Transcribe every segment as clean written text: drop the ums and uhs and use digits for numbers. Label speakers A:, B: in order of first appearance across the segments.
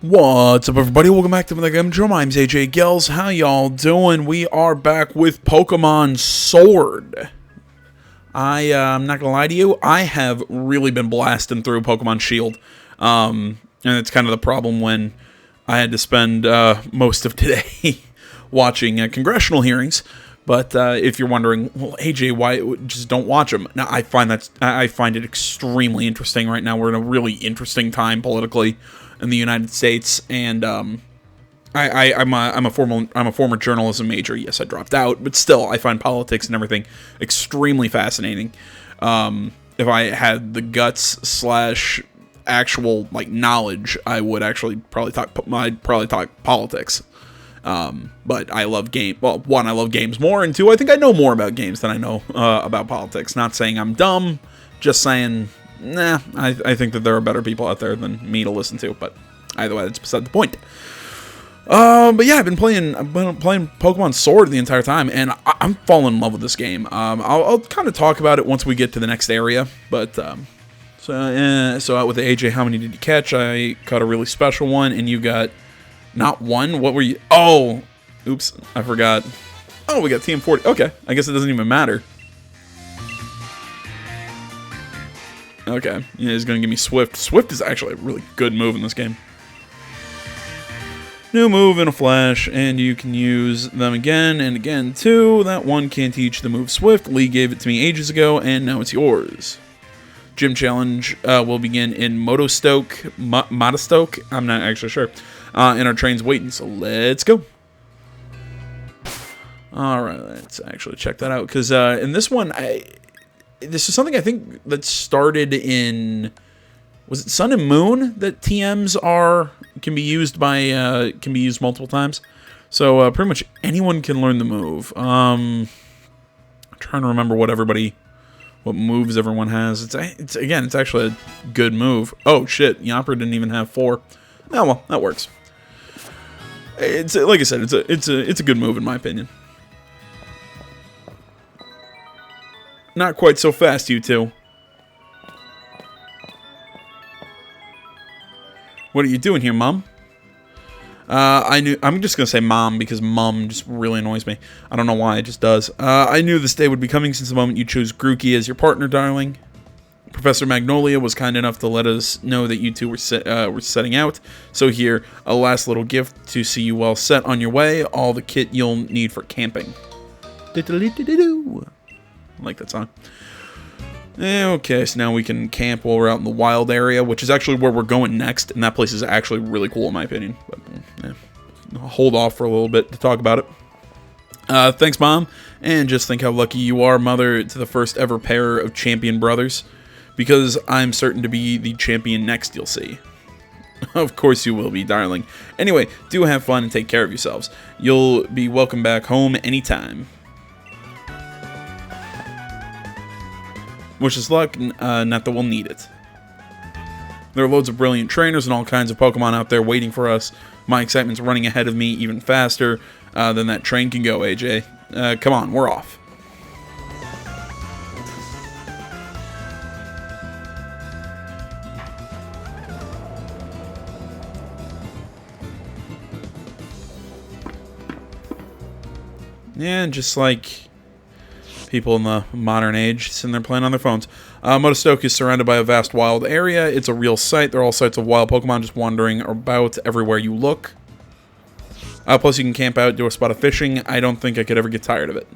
A: What's up, everybody? Welcome back to the Game Drum. I'm AJ Gels. How y'all doing? We are back with Pokemon Sword. I'm not gonna lie to you, I have really been blasting through Pokemon Shield. And it's kind of the problem when I had to spend most of today watching congressional hearings. But if you're wondering, well, AJ, why just don't watch them? Now, I find it extremely interesting right now. We're in a really interesting time politically in the United States, and I'm a former journalism major. Yes, I dropped out, but still, I find politics and everything extremely fascinating. If I had the guts / actual knowledge, I would actually probably talk politics. But I love Well, one, I love games more, and two, I think I know more about games than I know about politics. Not saying I'm dumb, just saying, nah, I think that there are better people out there than me to listen to, but either way, that's beside the point. But yeah, I've been playing Pokemon Sword the entire time, and I'm falling in love with this game. I'll kind of talk about it once we get to the next area, but, so out with the AJ, how many did you catch? I caught a really special one, and you got not one. What were you? Oh, oops, I forgot. Oh, we got TM40. Okay, I guess it doesn't even matter. Okay, yeah, he's gonna give me Swift. Swift is actually a really good move in this game. New move in a flash, and you can use them again and again too. That one can't teach the move Swift. Lee gave it to me ages ago, and now it's yours. Gym challenge will begin in Motostoke. I'm not actually sure. And our train's waiting, so let's go. Alright, let's actually check that out, because in this one, this is something I think that started in, was it Sun and Moon, that TMs can be used multiple times. So pretty much anyone can learn the move. I'm trying to remember what moves everyone has. It's actually a good move. Oh shit, Yamper didn't even have 4. Oh well, that works. It's like I said, it's a good move in my opinion. Not quite so fast, you two. What are you doing here, Mom? I'm just gonna say Mom because Mom just really annoys me. I don't know why, it just does. I knew this day would be coming since the moment you chose Grookey as your partner, darling. Professor Magnolia was kind enough to let us know that you two were setting out. So here, a last little gift to see you well set on your way. All the kit you'll need for camping. I like that song. Okay, so now we can camp while we're out in the wild area, which is actually where we're going next, and that place is actually really cool in my opinion. But I'll hold off for a little bit to talk about it. Thanks, Mom, and just think how lucky you are, Mother, to the first ever pair of champion brothers, because I'm certain to be the champion next, you'll see. Of course you will be, darling. Anyway, do have fun and take care of yourselves. You'll be welcome back home anytime. Wish us luck, not that we'll need it. There are loads of brilliant trainers and all kinds of Pokemon out there waiting for us. My excitement's running ahead of me even faster than that train can go, AJ. Come on, we're off. Yeah, just like people in the modern age sitting there playing on their phones. Motostoke is surrounded by a vast wild area. It's a real sight. They're all sights of wild Pokemon just wandering about everywhere you look. Plus you can camp out, do a spot of fishing. I don't think I could ever get tired of it.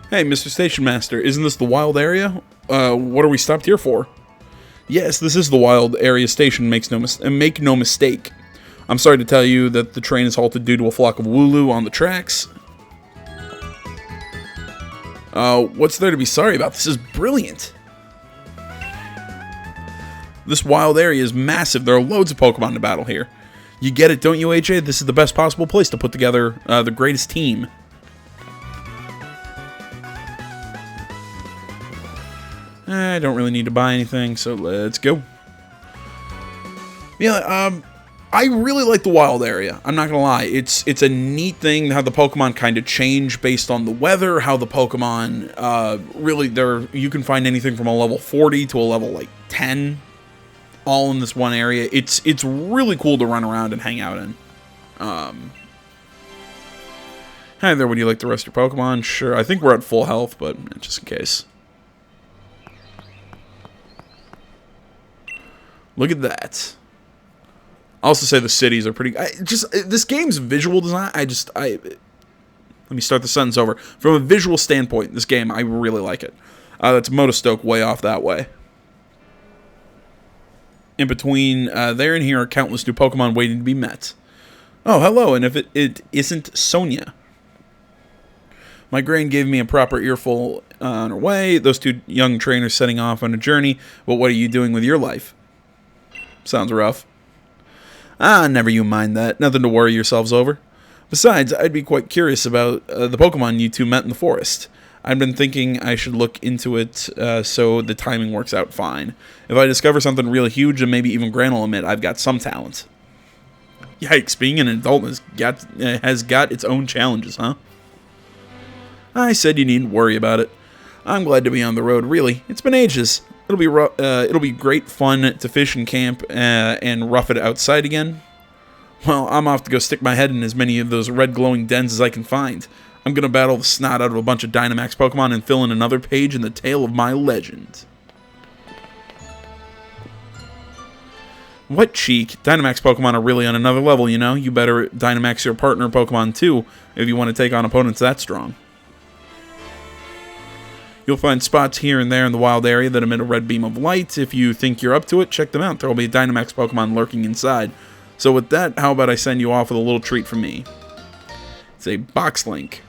A: Hey, Mr. Station Master, isn't this the wild area? What are we stopped here for? Yes, this is the wild area station, make no mistake. I'm sorry to tell you that the train is halted due to a flock of Wooloo on the tracks. What's there to be sorry about? This is brilliant. This wild area is massive. There are loads of Pokemon to battle here. You get it, don't you, AJ? This is the best possible place to put together the greatest team. I don't really need to buy anything, so let's go. Yeah, I really like the wild area. I'm not gonna lie. It's a neat thing how the Pokemon kind of change based on the weather. How the Pokemon really you can find anything from a level 40 to a level like 10, all in this one area. It's really cool to run around and hang out in. Hi there. Would you like to rest your Pokemon? Sure. I think we're at full health, but just in case. Look at that. I also say the cities are pretty. This game's visual design. Let me start the sentence over. From a visual standpoint, this game, I really like it. That's Motostoke way off that way. In between there and here are countless new Pokemon waiting to be met. Oh, hello, and if it isn't Sonia. My grain gave me a proper earful on her way. Those two young trainers setting off on a journey. But what are you doing with your life? Sounds rough. Never you mind that. Nothing to worry yourselves over. Besides, I'd be quite curious about the Pokemon you two met in the forest. I've been thinking I should look into it so the timing works out fine. If I discover something really huge, and maybe even Gran will admit I've got some talent. Yikes, being an adult has got its own challenges, huh? I said you needn't worry about it. I'm glad to be on the road, really. It's been ages. It'll be great fun to fish and camp and rough it outside again. Well, I'm off to go stick my head in as many of those red glowing dens as I can find. I'm gonna battle the snot out of a bunch of Dynamax Pokemon and fill in another page in the tale of my legend. What cheek? Dynamax Pokemon are really on another level, you know? You better Dynamax your partner Pokemon too if you want to take on opponents that strong. You'll find spots here and there in the wild area that emit a red beam of light. If you think you're up to it, check them out. There will be a Dynamax Pokemon lurking inside. So with that, how about I send you off with a little treat from me? It's a box link.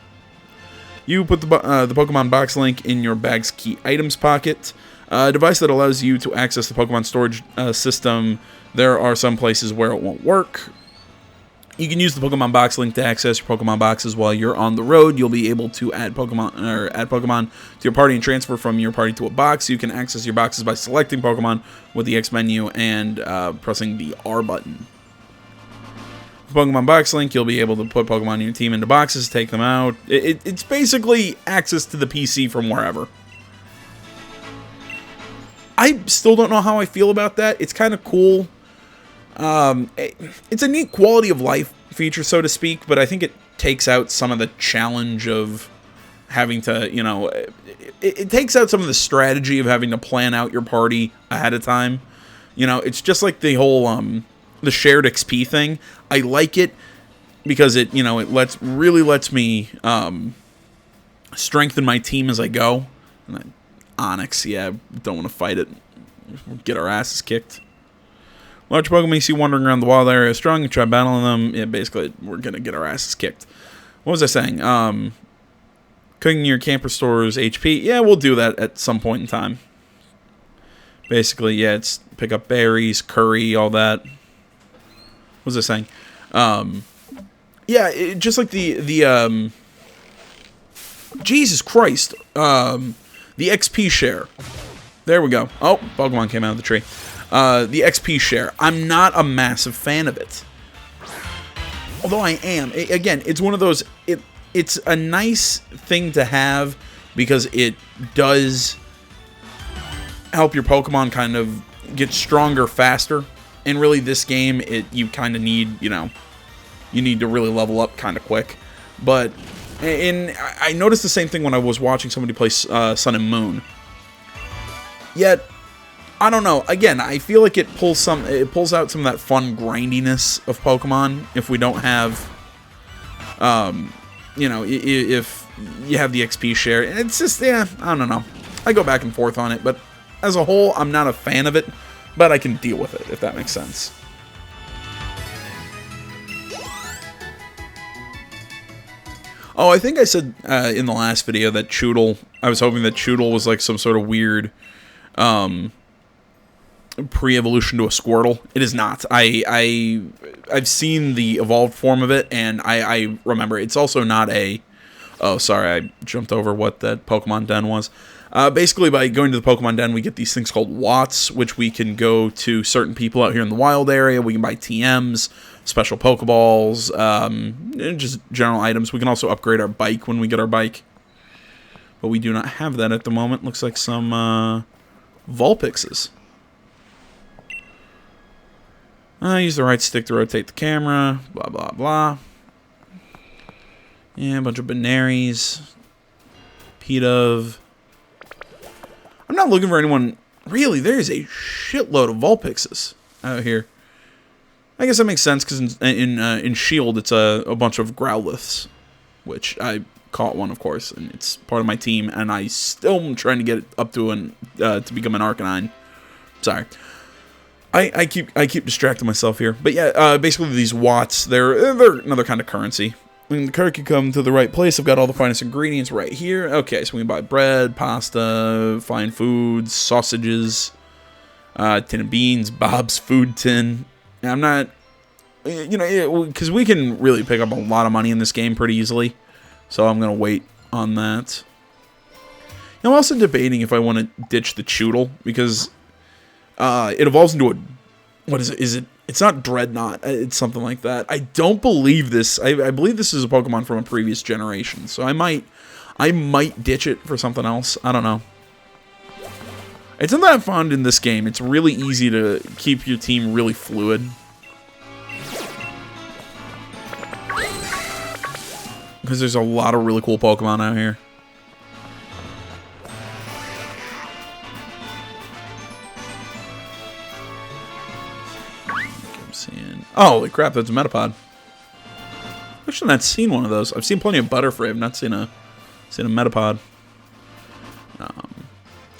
A: You put the Pokemon box link in your bag's key items pocket. A device that allows you to access the Pokemon storage system. There are some places where it won't work. You can use the Pokemon box link to access your Pokemon boxes while you're on the road. You'll be able to add Pokemon to your party and transfer from your party to a box. You can access your boxes by selecting Pokemon with the X menu and pressing the R button. With Pokemon box link, you'll be able to put Pokemon in your team into boxes, take them out. It's basically access to the PC from wherever. I still don't know how I feel about that. It's kind of cool. It's a neat quality of life feature, so to speak, but I think it takes out some of the challenge of having to, you know, it takes out some of the strategy of having to plan out your party ahead of time. You know, it's just like the whole, the shared XP thing. I like it because it, you know, it really lets me, strengthen my team as I go. And Onix, yeah, don't want to fight it. We'll get our asses kicked. Large Pokemon you see wandering around the wild area strong, you try battling them. Yeah, basically, we're going to get our asses kicked. What was I saying? Cooking your camper store's HP. Yeah, we'll do that at some point in time. Basically, yeah, it's pick up berries, curry, all that. What was I saying? Yeah, just like the Jesus Christ. The XP share. There we go. Oh, Pokemon came out of the tree. The XP share. I'm not a massive fan of it. Although I am. Again, it's one of those... It's a nice thing to have because it does help your Pokemon kind of get stronger faster. And really, this game, you kind of need, you know... You need to really level up kind of quick. But... I noticed the same thing when I was watching somebody play Sun and Moon. Yet... I don't know. Again, I feel like it pulls out some of that fun grindiness of Pokemon if we don't have, you know, if you have the XP share. It's just, yeah, I don't know. I go back and forth on it, but as a whole, I'm not a fan of it, but I can deal with it, if that makes sense. Oh, I think I said in the last video that Choodle, I was hoping that Choodle was like some sort of weird, pre-evolution to a Squirtle. It is not. I've seen the evolved form of it, and I remember it's also not a... Oh, sorry, I jumped over what that Pokemon Den was. Basically, by going to the Pokemon Den, we get these things called Watts, which we can go to certain people out here in the wild area. We can buy TMs, special Pokeballs, and just general items. We can also upgrade our bike when we get our bike. But we do not have that at the moment. Looks like some Vulpixes. Use the right stick to rotate the camera. Blah, blah, blah. Yeah, a bunch of Benaries. Pidove. I'm not looking for anyone. Really, there's a shitload of Vulpixes out here. I guess that makes sense because in Shield it's a bunch of Growliths, which I caught one, of course, and it's part of my team, and I still am trying to get it up to to become an Arcanine. Sorry, I keep distracting myself here, but yeah, basically these Watts, they're another kind of currency. When the card can come to the right place, I've got all the finest ingredients right here. Okay, so we can buy bread, pasta, fine foods, sausages, tin of beans, Bob's Food Tin. Now, I'm not, because we can really pick up a lot of money in this game pretty easily. So I'm going to wait on that. I'm also debating if I want to ditch the Choodle, because it evolves into a, what is it? It's not Dreadnought. It's something like that. I don't believe this. I believe this is a Pokemon from a previous generation. So I might ditch it for something else. I don't know. It's not that fun in this game. It's really easy to keep your team really fluid. Because there's a lot of really cool Pokemon out here. I'm seeing... Oh, holy crap, that's a Metapod. Actually, I've not seen one of those. I've seen plenty of Butterfree. I've not seen a Metapod.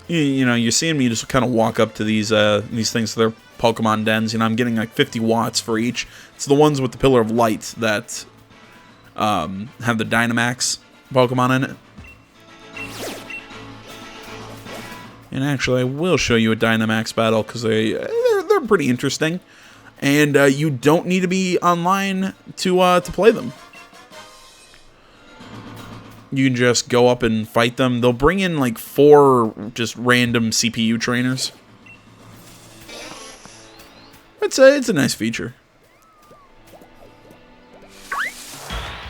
A: You're seeing me just kind of walk up to these things. They're Pokemon dens. I'm getting like 50 Watts for each. It's the ones with the Pillar of Light that have the Dynamax Pokemon in it. And actually, I will show you a Dynamax battle because they're pretty interesting, and you don't need to be online to play them. You can just go up and fight them. They'll bring in like 4 just random CPU trainers. It's a nice feature.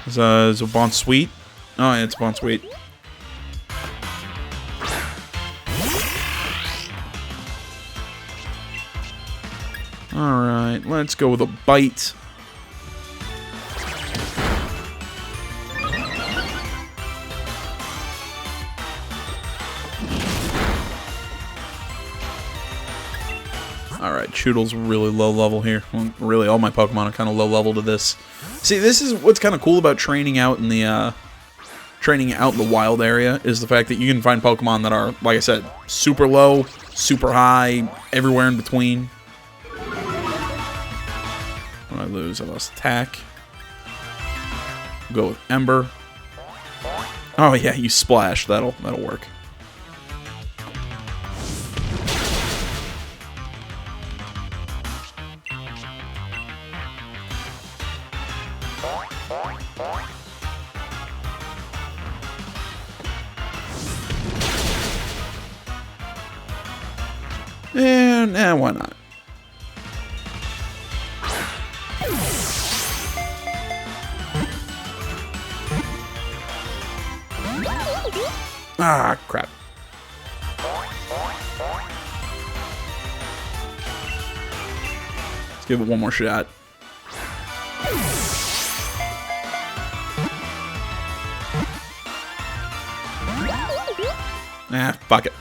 A: Is a Bonsweet? Oh yeah, it's Bonsweet. Alright, let's go with a Bite. Alright, Choodle's really low level here. Well, really, all my Pokemon are kind of low level to this. See, this is what's kind of cool about training out in the wild area, is the fact that you can find Pokemon that are, like I said, super low, super high, everywhere in between. What did I lose? I lost Attack. Go with Ember. Oh yeah, you Splash. That'll work. And why not? Ah, crap. Let's give it one more shot. Nah, fuck it.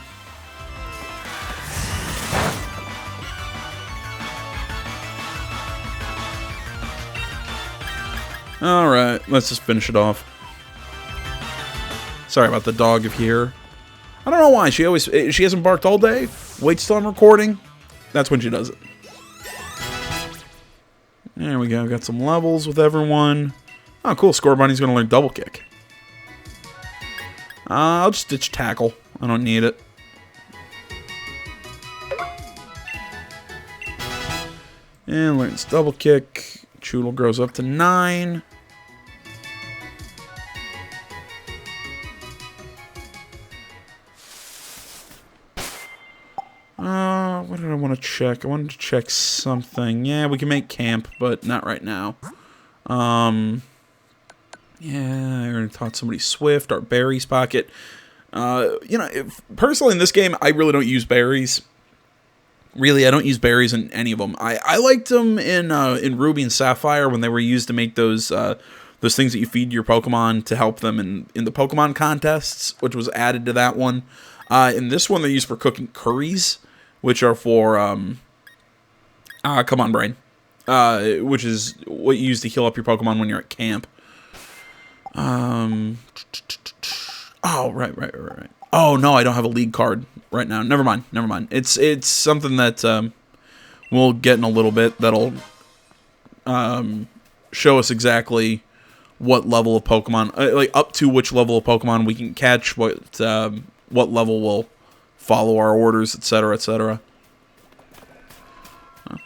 A: Alright, let's just finish it off. Sorry about the dog if you hear. I don't know why. She hasn't barked all day. Waits till I'm recording. That's when she does it. There we go. Got some levels with everyone. Oh, cool. Scorbunny's going to learn Double Kick. I'll just ditch Tackle. I don't need it. And learns Double Kick. Choodle grows up to 9. check. I wanted to check something. Yeah, we can make camp, but not right now. Yeah, I already taught somebody Swift, our berries pocket. You know, personally in this game, I really don't use berries. Really, I don't use berries in any of them. I liked them in Ruby and Sapphire when they were used to make those things that you feed your Pokemon to help them in the Pokemon contests, which was added to that one. In this one, they're used for cooking curries, which are for come on, brain, which is what you use to heal up your Pokemon when you're at camp. Oh, right. Oh, no, I don't have a league card right now. Never mind. It's something that we'll get in a little bit that'll show us exactly what level of Pokemon, like up to which level of Pokemon we can catch, what level will follow our orders, etc., etc.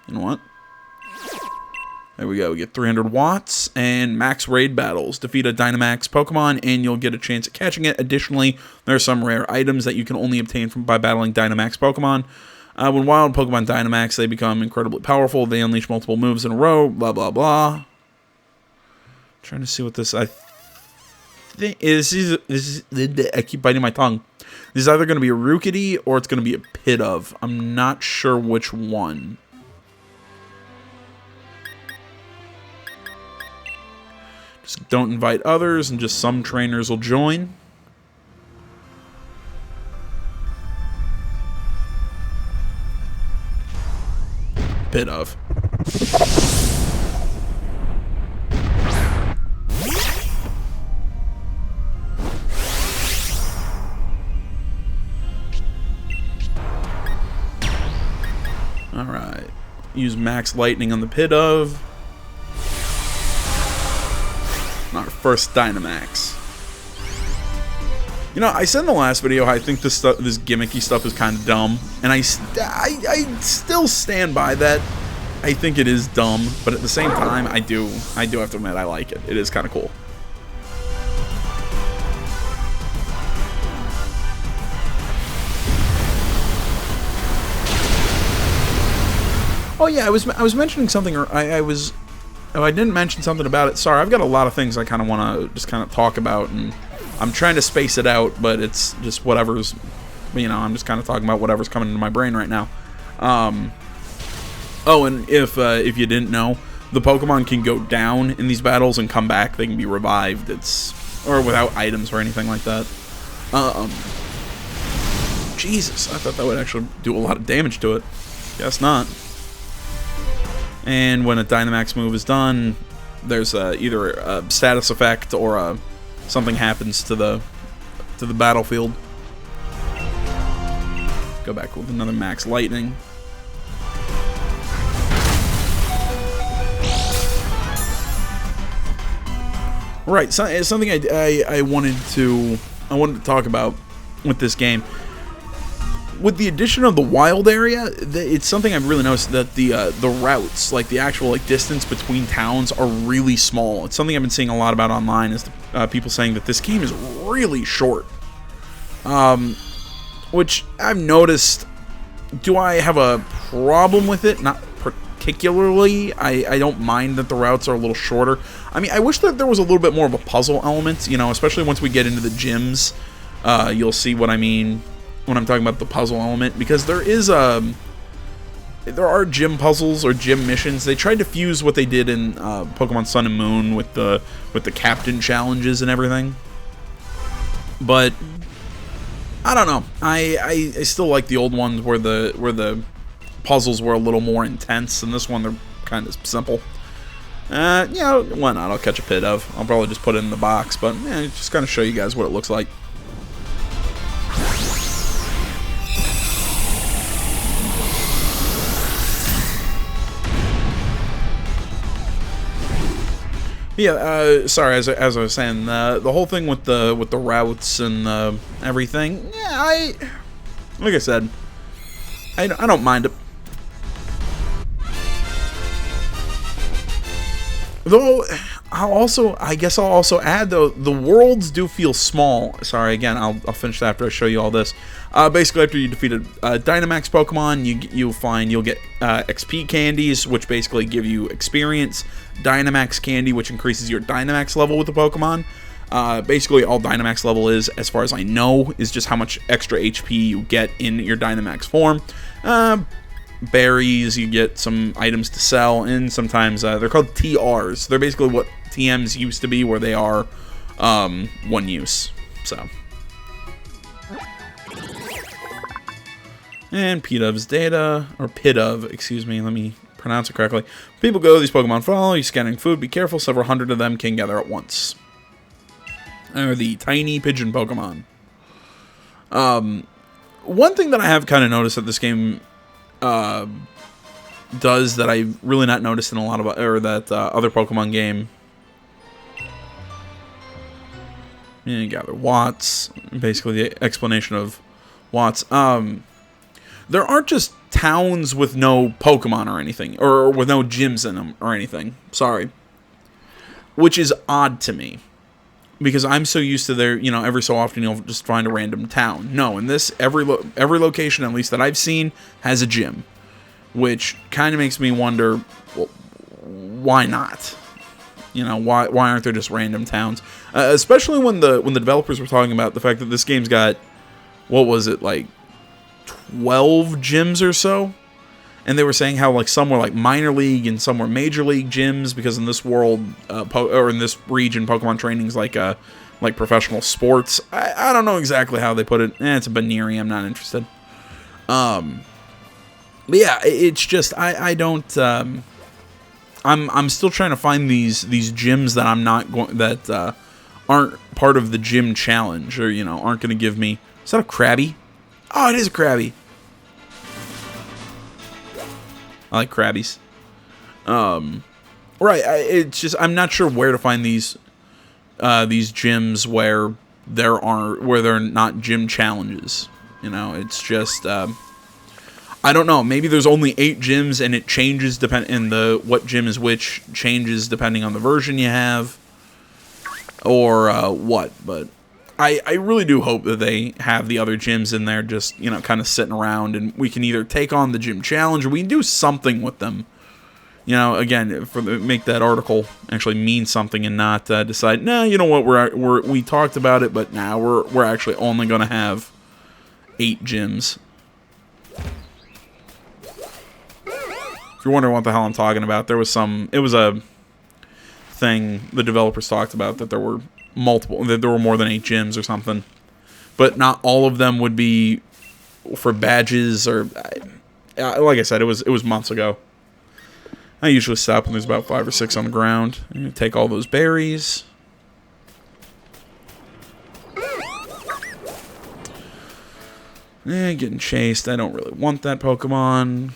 A: You know what? There we go. We get 300 watts and max raid battles. Defeat a Dynamax Pokemon and you'll get a chance at catching it. Additionally, there are some rare items that you can only obtain by battling Dynamax Pokemon. When wild Pokemon Dynamax, they become incredibly powerful. They unleash multiple moves in a row. Blah, blah, blah. Trying to see what this... I think is I keep biting my tongue. This is either going to be a Rookidee or it's going to be a Pidove. I'm not sure which one. Just don't invite others, and just some trainers will join. Pidove. Alright. Use Max Lightning on the Pidove. Our first Dynamax. You know, I said in the last video how I think this gimmicky stuff is kind of dumb, and I still stand by that. I think it is dumb, but at the same time, I do have to admit I like it. It is kind of cool. Oh yeah, I was mentioning something, or I didn't mention something about it. Sorry, I've got a lot of things I kind of want to just kind of talk about, and I'm trying to space it out, but it's just whatever's, you know, I'm just kind of talking about whatever's coming into my brain right now. Oh, and if you didn't know, the Pokemon can go down in these battles and come back. They can be revived. Or without items or anything like that. Jesus, I thought that would actually do a lot of damage to it. Guess not. And when a Dynamax move is done, there's either a status effect or something happens to the battlefield. Go back with another Max Lightning. Right, so it's something I wanted to talk about with this game. With the addition of the wild area, it's something I've really noticed that the routes, like the actual distance between towns, are really small. It's something I've been seeing a lot about online, is people saying that this game is really short. Which I've noticed. Do I have a problem with it? Not particularly. I don't mind that the routes are a little shorter. I mean, I wish that there was a little bit more of a puzzle element, you know, especially once we get into the gyms. You'll see what I mean when I'm talking about the puzzle element, because there are gym puzzles or gym missions. They tried to fuse what they did in Pokemon Sun and Moon with the captain challenges and everything, but I don't know. I still like the old ones where the puzzles were a little more intense. In this one, they're kind of simple. Yeah, why not? I'll catch a Pidove. I'll probably just put it in the box, but yeah, just kind of show you guys what it looks like. Yeah, sorry, as I was saying, the whole thing with the routes and everything, yeah, like I said, I don't mind it. Though, I guess I'll also add, though, the worlds do feel small. Sorry, again, I'll finish that after I show you all this. Basically, after you defeat a Dynamax Pokemon, you'll get XP candies, which basically give you experience. Dynamax candy, which increases your Dynamax level with the Pokemon. Basically, all Dynamax level is, as far as I know, is just how much extra HP you get in your Dynamax form. Berries, you get some items to sell, and sometimes they're called TRs. They're basically what TMs used to be, where they are one use. So, and Pidov's data, or Pidove, excuse me, let me pronounce it correctly. People go, these Pokemon follow, you're scanning food, be careful, several hundred of them can gather at once. Or the tiny pigeon Pokemon. One thing that I have kind of noticed that this game does that I've really not noticed in a lot of other Pokemon game. You gather Watts, basically the explanation of Watts. There aren't just towns with no Pokemon or anything, or with no gyms in them or anything. Sorry, which is odd to me. Because I'm so used to there, every so often you'll just find a random town. No, in this, every location, at least that I've seen, has a gym. Which kind of makes me wonder, well, why not? Why aren't there just random towns? Especially when the developers were talking about the fact that this game's got, what was it, like 12 gyms or so? And they were saying how some were minor league and some were major league gyms, because in this world, or in this region, Pokemon training's like professional sports. I don't know exactly how they put it. It's a binary. I'm not interested. But yeah, it's just I don't. I'm still trying to find these gyms that I'm not going that aren't part of the gym challenge, or aren't going to give me. Is that a Krabby? Oh, it is a Krabby. I like Krabbies. Right. It's just I'm not sure where to find these gyms where they're not gym challenges. It's just I don't know. Maybe there's only 8 gyms and it changes what gym is which changes depending on the version you have, or what. But I really do hope that they have the other gyms in there just, kind of sitting around, and we can either take on the gym challenge or we can do something with them. Again, make that article actually mean something and not decide, nah, you know what, we talked about it, but now we're actually only going to have 8 gyms. If you're wondering what the hell I'm talking about, it was a thing the developers talked about, that there were more than 8 gyms or something, but not all of them would be for badges, or like I said, it was months ago. I usually stop when there's about 5 or 6 on the ground. You take all those berries. Getting chased. I don't really want that Pokemon.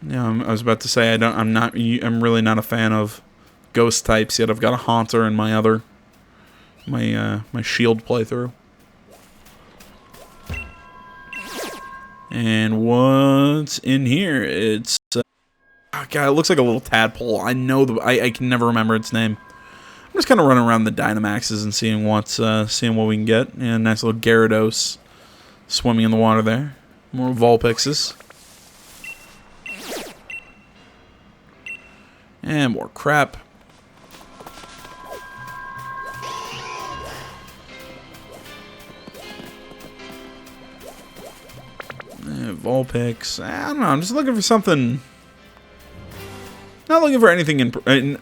A: Yeah, I was about to say I'm really not a fan of ghost types yet. I've got a Haunter in my my Shield playthrough. And what's in here? It's oh God, it looks like a little tadpole. I know I can never remember its name. I'm just kind of running around the Dynamaxes and seeing what we can get. And nice little Gyarados swimming in the water there. More Vulpixes. And more crap. Vulpix. I don't know. I'm just looking for something. Not looking for anything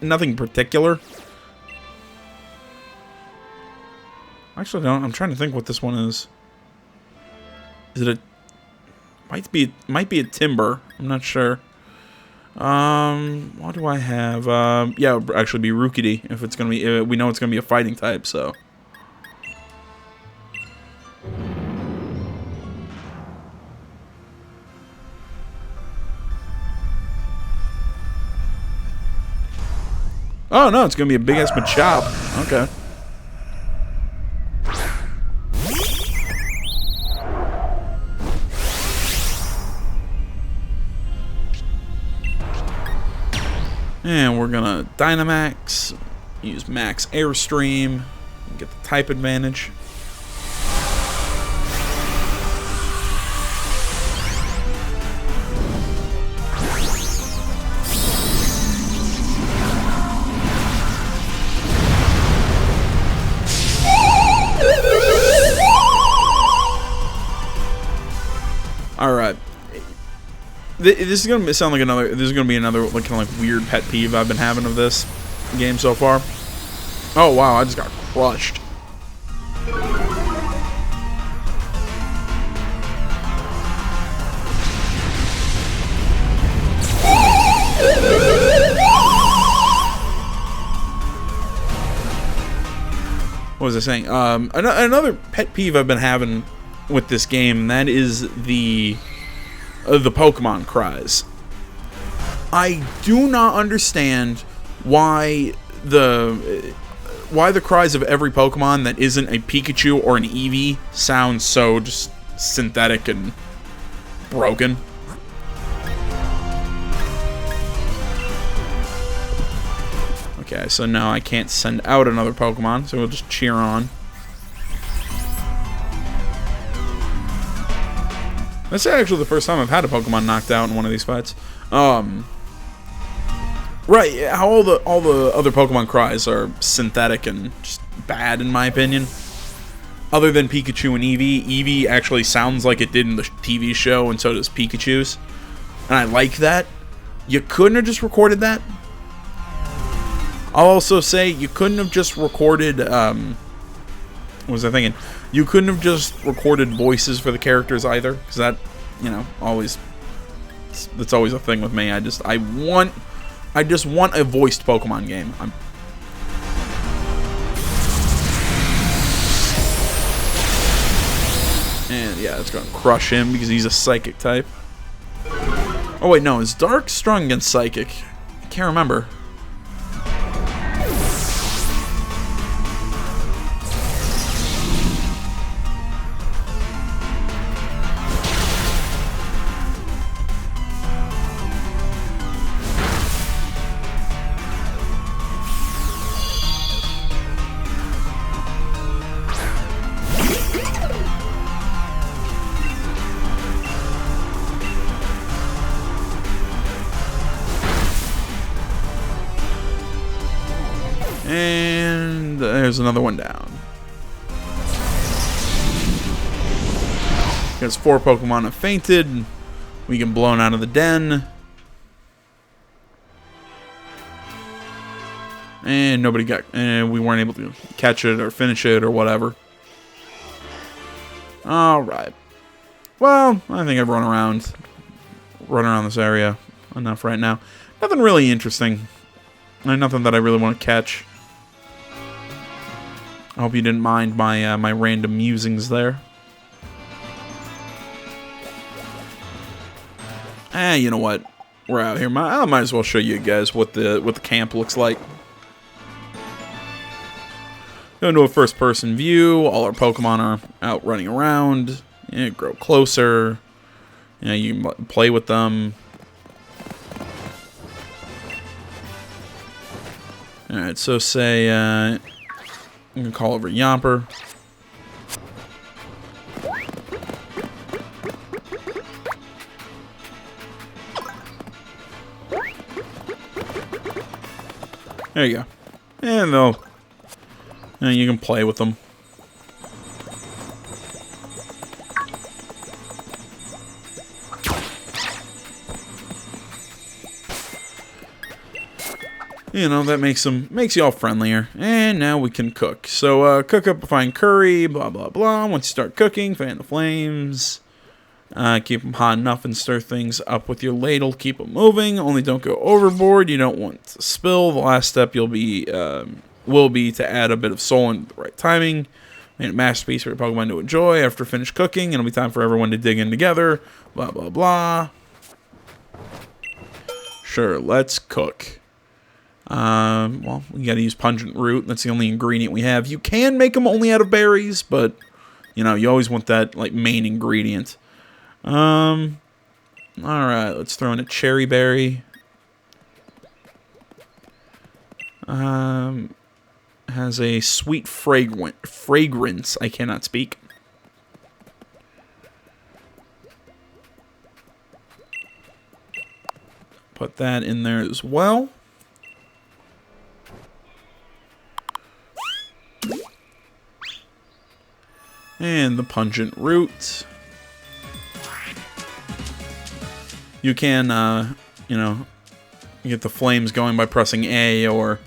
A: nothing particular. Actually, no. I'm trying to think what this one is. Is it a? Might be a Timber. I'm not sure. What do I have? Yeah, it'll actually be Rookidee, if it's gonna be, we know it's gonna be a fighting type, so. Oh no, it's gonna be a big ass Machop. Okay. And we're gonna Dynamax, use Max Airstream, get the type advantage. Alright. This is gonna sound like another. This is gonna be another like kind of like weird pet peeve I've been having of this game so far. Oh wow! I just got crushed. What was I saying? Another pet peeve I've been having with this game, that is the Pokemon cries. I do not understand why the cries of every Pokemon that isn't a Pikachu or an Eevee sound so just synthetic and broken. Okay, so now I can't send out another Pokemon, so we'll just cheer on. That's actually the first time I've had a Pokemon knocked out in one of these fights. Right, how all the other Pokemon cries are synthetic and just bad in my opinion. Other than Pikachu and Eevee, Eevee actually sounds like it did in the TV show, and so does Pikachu's. And I like that. You couldn't have just recorded that. I'll also say you couldn't have just recorded, what was I thinking? You couldn't have just recorded voices for the characters either, because that, you know, that's always a thing with me. I just want a voiced Pokemon game. And yeah, it's gonna crush him because he's a Psychic type. Oh wait, no, is Dark strong against Psychic? I can't remember. And there's another one down. Because 4 Pokemon have fainted. We get blown out of the den. And nobody got, and we weren't able to catch it or finish it or whatever. Alright. Well, I think I've run around this area enough right now. Nothing really interesting. Nothing that I really want to catch. I hope you didn't mind my my random musings there. You know what? We're out here. I might as well show you guys what the camp looks like. Go into a first-person view. All our Pokemon are out running around. Grow closer. You can play with them. All right. So say I'm gonna call over Yamper. There you go. And you can play with them. You know, that makes you all friendlier. And now we can cook. So, cook up a fine curry, blah, blah, blah. Once you start cooking, fan the flames. Keep them hot enough and stir things up with your ladle. Keep them moving. Only don't go overboard. You don't want to spill. The last step will be to add a bit of soul in the right timing. Made a masterpiece for your Pokemon to enjoy. After finished cooking, it'll be time for everyone to dig in together. Blah, blah, blah. Sure, let's cook. Well, we gotta use Pungent Root. That's the only ingredient we have. You can make them only out of berries, but, you know, you always want that, like, main ingredient. Alright, let's throw in a Cherry Berry. Has a sweet fragrance. I cannot speak. Put that in there as well. And the pungent root. You can, you know, get the flames going by pressing A or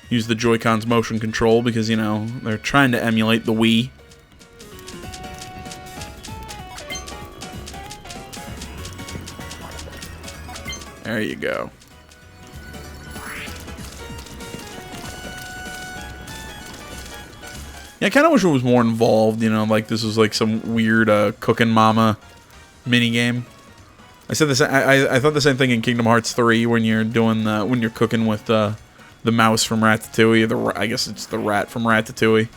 A: use the Joy-Con's motion control because, you know, they're trying to emulate the Wii. There you go. Yeah, I kind of wish it was more involved, you know, like this was like some weird Cookin' Mama minigame. I said this. I thought the same thing in Kingdom Hearts 3 when you're doing when you're cooking with the mouse from Ratatouille. I guess it's the rat from Ratatouille.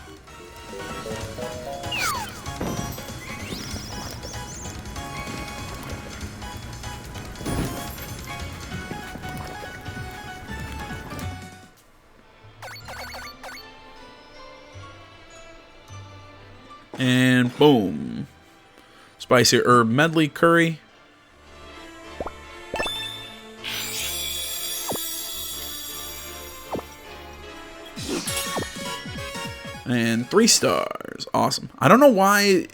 A: And boom, spicy herb medley curry. And 3 stars. Awesome. I don't know why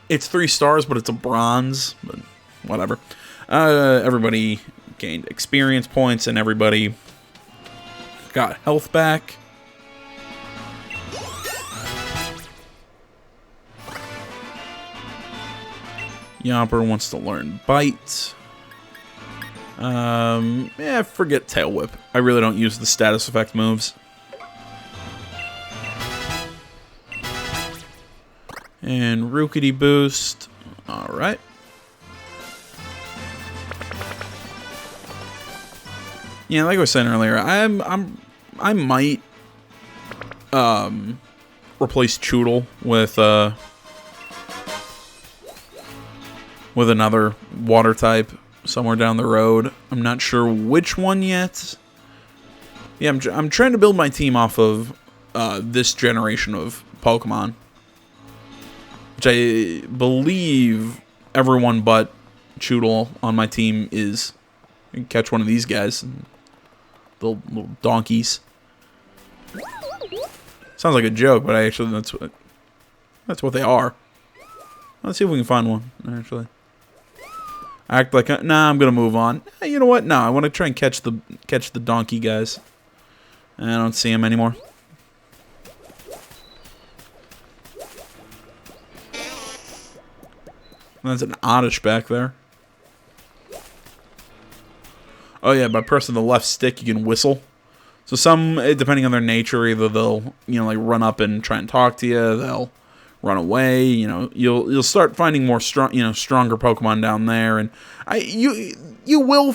A: it's 3 stars, but it's a bronze. But whatever. Everybody gained experience points, and everybody got health back. Yomper wants to learn Bite. Yeah, forget Tail Whip. I really don't use the status effect moves. And Rookity Boost. Alright. Yeah, like I was saying earlier, I might replace Choodle with another water type somewhere down the road. I'm not sure which one yet. Yeah, I'm trying to build my team off of this generation of Pokemon. Which I believe everyone but Choodle on my team is. I can catch one of these guys. Little donkeys. Sounds like a joke, but actually that's what they are. Let's see if we can find one, actually. Act like nah, I'm gonna move on. You know what? No, I want to try and catch the donkey guys. I don't see them anymore. There's an Oddish back there. Oh yeah, by pressing the left stick you can whistle. So some, depending on their nature, either they'll, you know, like run up and try and talk to you, they'll run away, you know, you'll start finding more stronger Pokemon down there, and you will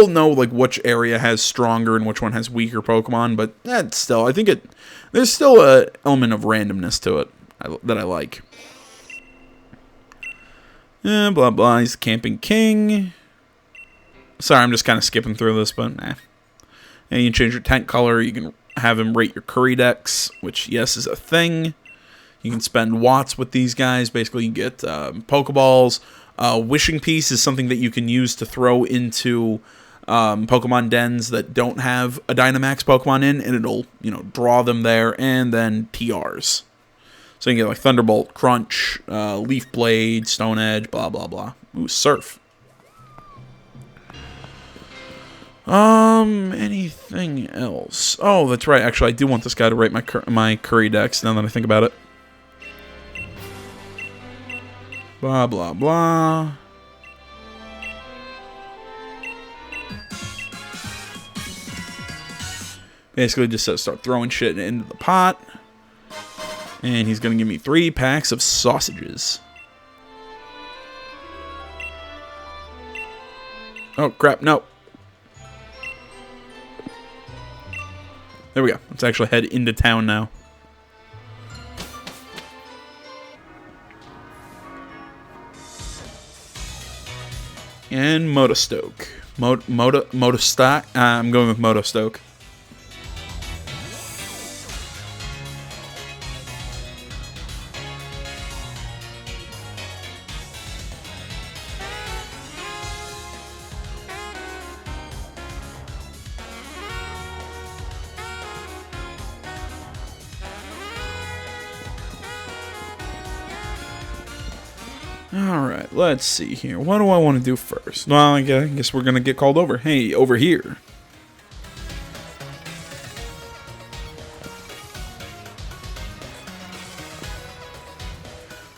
A: know like which area has stronger and which one has weaker Pokemon, but still, I think there's still a element of randomness to it that I like. Blah blah, he's the Camping King. Sorry, I'm just kind of skipping through this, but nah. And you can change your tent color, you can have him rate your Curry Dex, which, yes, is a thing. You can spend watts with these guys. Basically, you get Pokeballs. Wishing Piece is something that you can use to throw into Pokemon dens that don't have a Dynamax Pokemon in, and it'll, you know, draw them there, and then TRs. So you can get, like, Thunderbolt, Crunch, Leaf Blade, Stone Edge, blah, blah, blah. Ooh, Surf. Anything else? Oh, that's right. Actually, I do want this guy to rate my Curry Dex, now that I think about it. Blah, blah, blah. Basically, just says start throwing shit into the pot. And he's going to give me 3 packs of sausages. Oh, crap, no. There we go. Let's actually head into town now. And Motostoke. Motostoke. I'm going with Motostoke. Alright, let's see here. What do I want to do first? Well, I guess we're going to get called over. Hey, over here.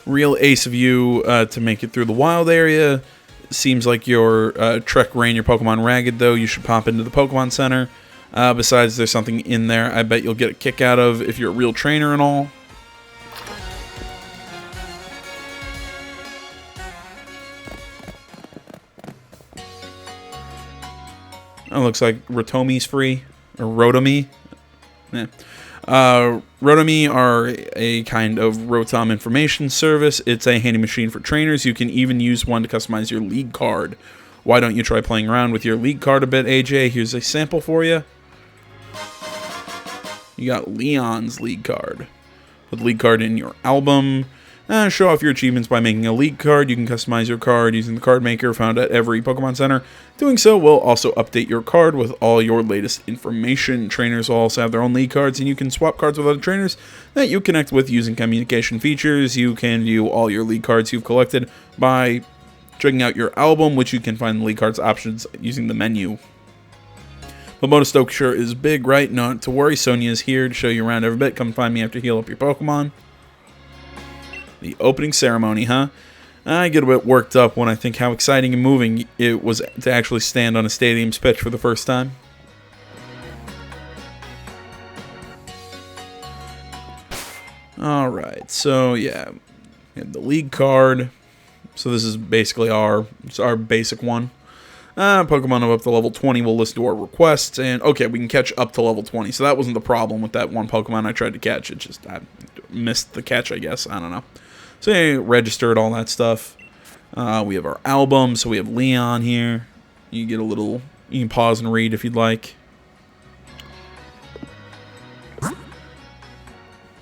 A: Real ace of you to make it through the wild area. Seems like your Trek ran your Pokemon ragged, though. You should pop into the Pokemon Center. Besides, there's something in there I bet you'll get a kick out of if you're a real trainer and all. It looks like Rotomi's free. Or Rotomi. Yeah. Rotomi are a kind of Rotom information service. It's a handy machine for trainers. You can even use one to customize your league card. Why don't you try playing around with your league card a bit, AJ? Here's a sample for you. You got Leon's league card. Put the league card in your album. Show off your achievements by making a league card. You can customize your card using the card maker found at every Pokemon Center. Doing so will also update your card with all your latest information. Trainers will also have their own league cards, and you can swap cards with other trainers that you connect with using communication features. You can view all your league cards you've collected by checking out your album, which you can find the league cards options using the menu. But Motostoke sure is big, right? Not to worry, Sonia is here to show you around every bit. Come find me after heal up your Pokemon. The opening ceremony, huh? I get a bit worked up when I think how exciting and moving it was to actually stand on a stadium's pitch for the first time. Alright, so yeah, we have the league card. So this is basically our basic one. Pokemon up to level 20 will listen to our requests, and okay, we can catch up to level 20. So that wasn't the problem with that one Pokemon I tried to catch. It just, I missed the catch, I guess. I don't know. So yeah, registered all that stuff. We have our album, so we have Leon here. You get a little, you can pause and read if you'd like.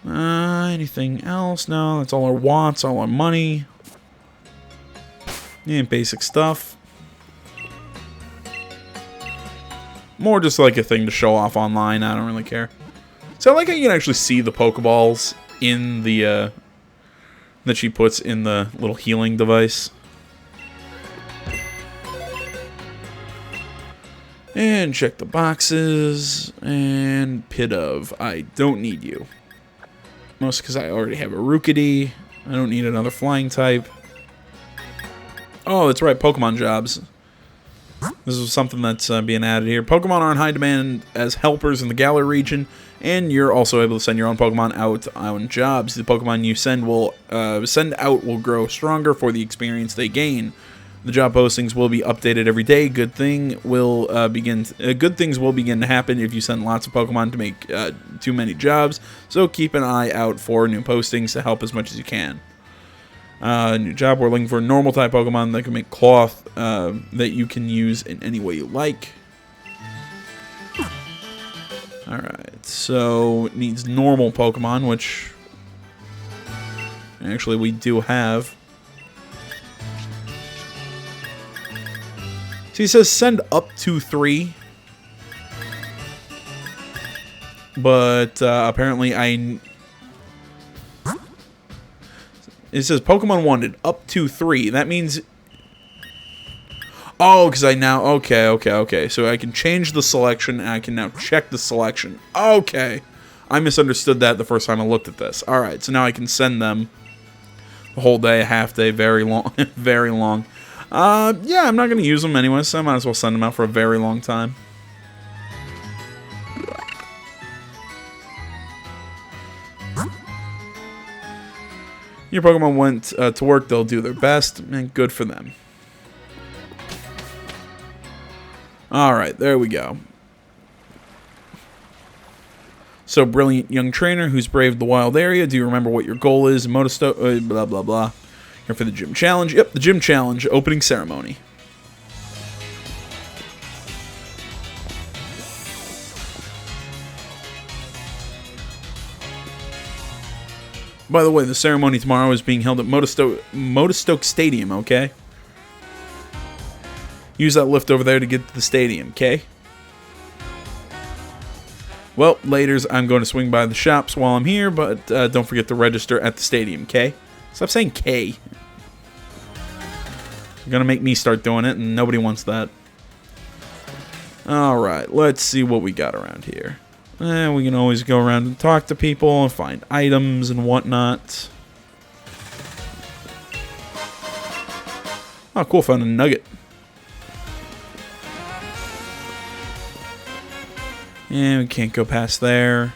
A: Anything else? No, that's all our watts, all our money. Yeah, basic stuff. More just like a thing to show off online. I don't really care. So I like how you can actually see the Pokeballs in the that she puts in the little healing device. And check the boxes. And Pidove. I don't need you. Mostly because I already have a Rookidee. I don't need another flying type. Oh, that's right. Pokemon jobs. This is something that's being added here. Pokemon are in high demand as helpers in the Galar region, and you're also able to send your own Pokemon out on jobs. The Pokemon you send out will grow stronger for the experience they gain. The job postings will be updated every day. Good things will begin to happen if you send lots of Pokemon to make too many jobs. So keep an eye out for new postings to help as much as you can. New job, we're looking for normal type Pokemon that can make cloth that you can use in any way you like. Alright, so it needs normal Pokemon, which actually we do have. So he says send up to 3. But apparently it says Pokemon wanted up to 3. That means... Oh, because I now... Okay. So I can change the selection, and I can now check the selection. Okay. I misunderstood that the first time I looked at this. Alright, so now I can send them the whole day, a half day, very long. Very long. Yeah, I'm not going to use them anyway, so I might as well send them out for a very long time. Your Pokemon went to work, they'll do their best, and good for them. Alright, there we go. So, brilliant young trainer who's braved the wild area. Do you remember what your goal is? Motostoke, blah, blah, blah. Here for the gym challenge. Yep, the gym challenge, opening ceremony. By the way, the ceremony tomorrow is being held at Modestoke Stadium, okay? Use that lift over there to get to the stadium, okay? Well, laters, I'm going to swing by the shops while I'm here, but don't forget to register at the stadium, okay? Stop saying K. You're going to make me start doing it, and nobody wants that. Alright, let's see what we got around here. We can always go around and talk to people and find items and whatnot. Oh, cool, found a nugget. And we can't go past there.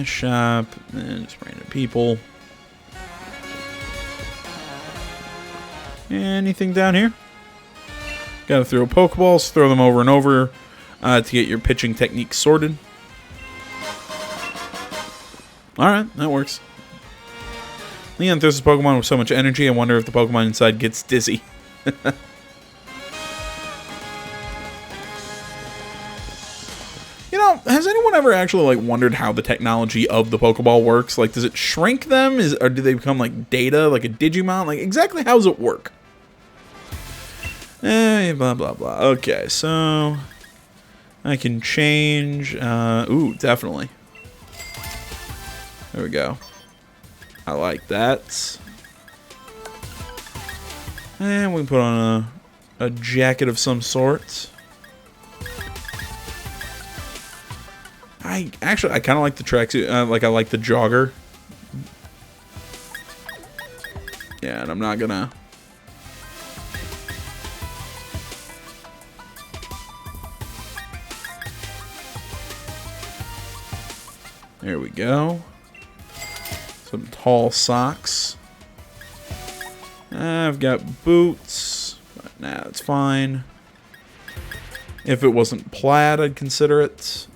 A: Shop, and just random people. Anything down here? Gotta throw Pokeballs, throw them over and over to get your pitching technique sorted. Alright, that works. Leon throws his Pokemon with so much energy, I wonder if the Pokemon inside gets dizzy. You know, has anyone ever actually like wondered how the technology of the Pokeball works? Like, does it shrink them? Or do they become like data, like a Digimon? Like, exactly how does it work? Blah, blah, blah. Okay, so I can change. Ooh, definitely. There we go. I like that. And we can put on a jacket of some sort. I kind of like the tracksuit. Like, I like the jogger. Yeah, and I'm not gonna. There we go. Some tall socks. I've got boots. But nah, that's fine. If it wasn't plaid, I'd consider it.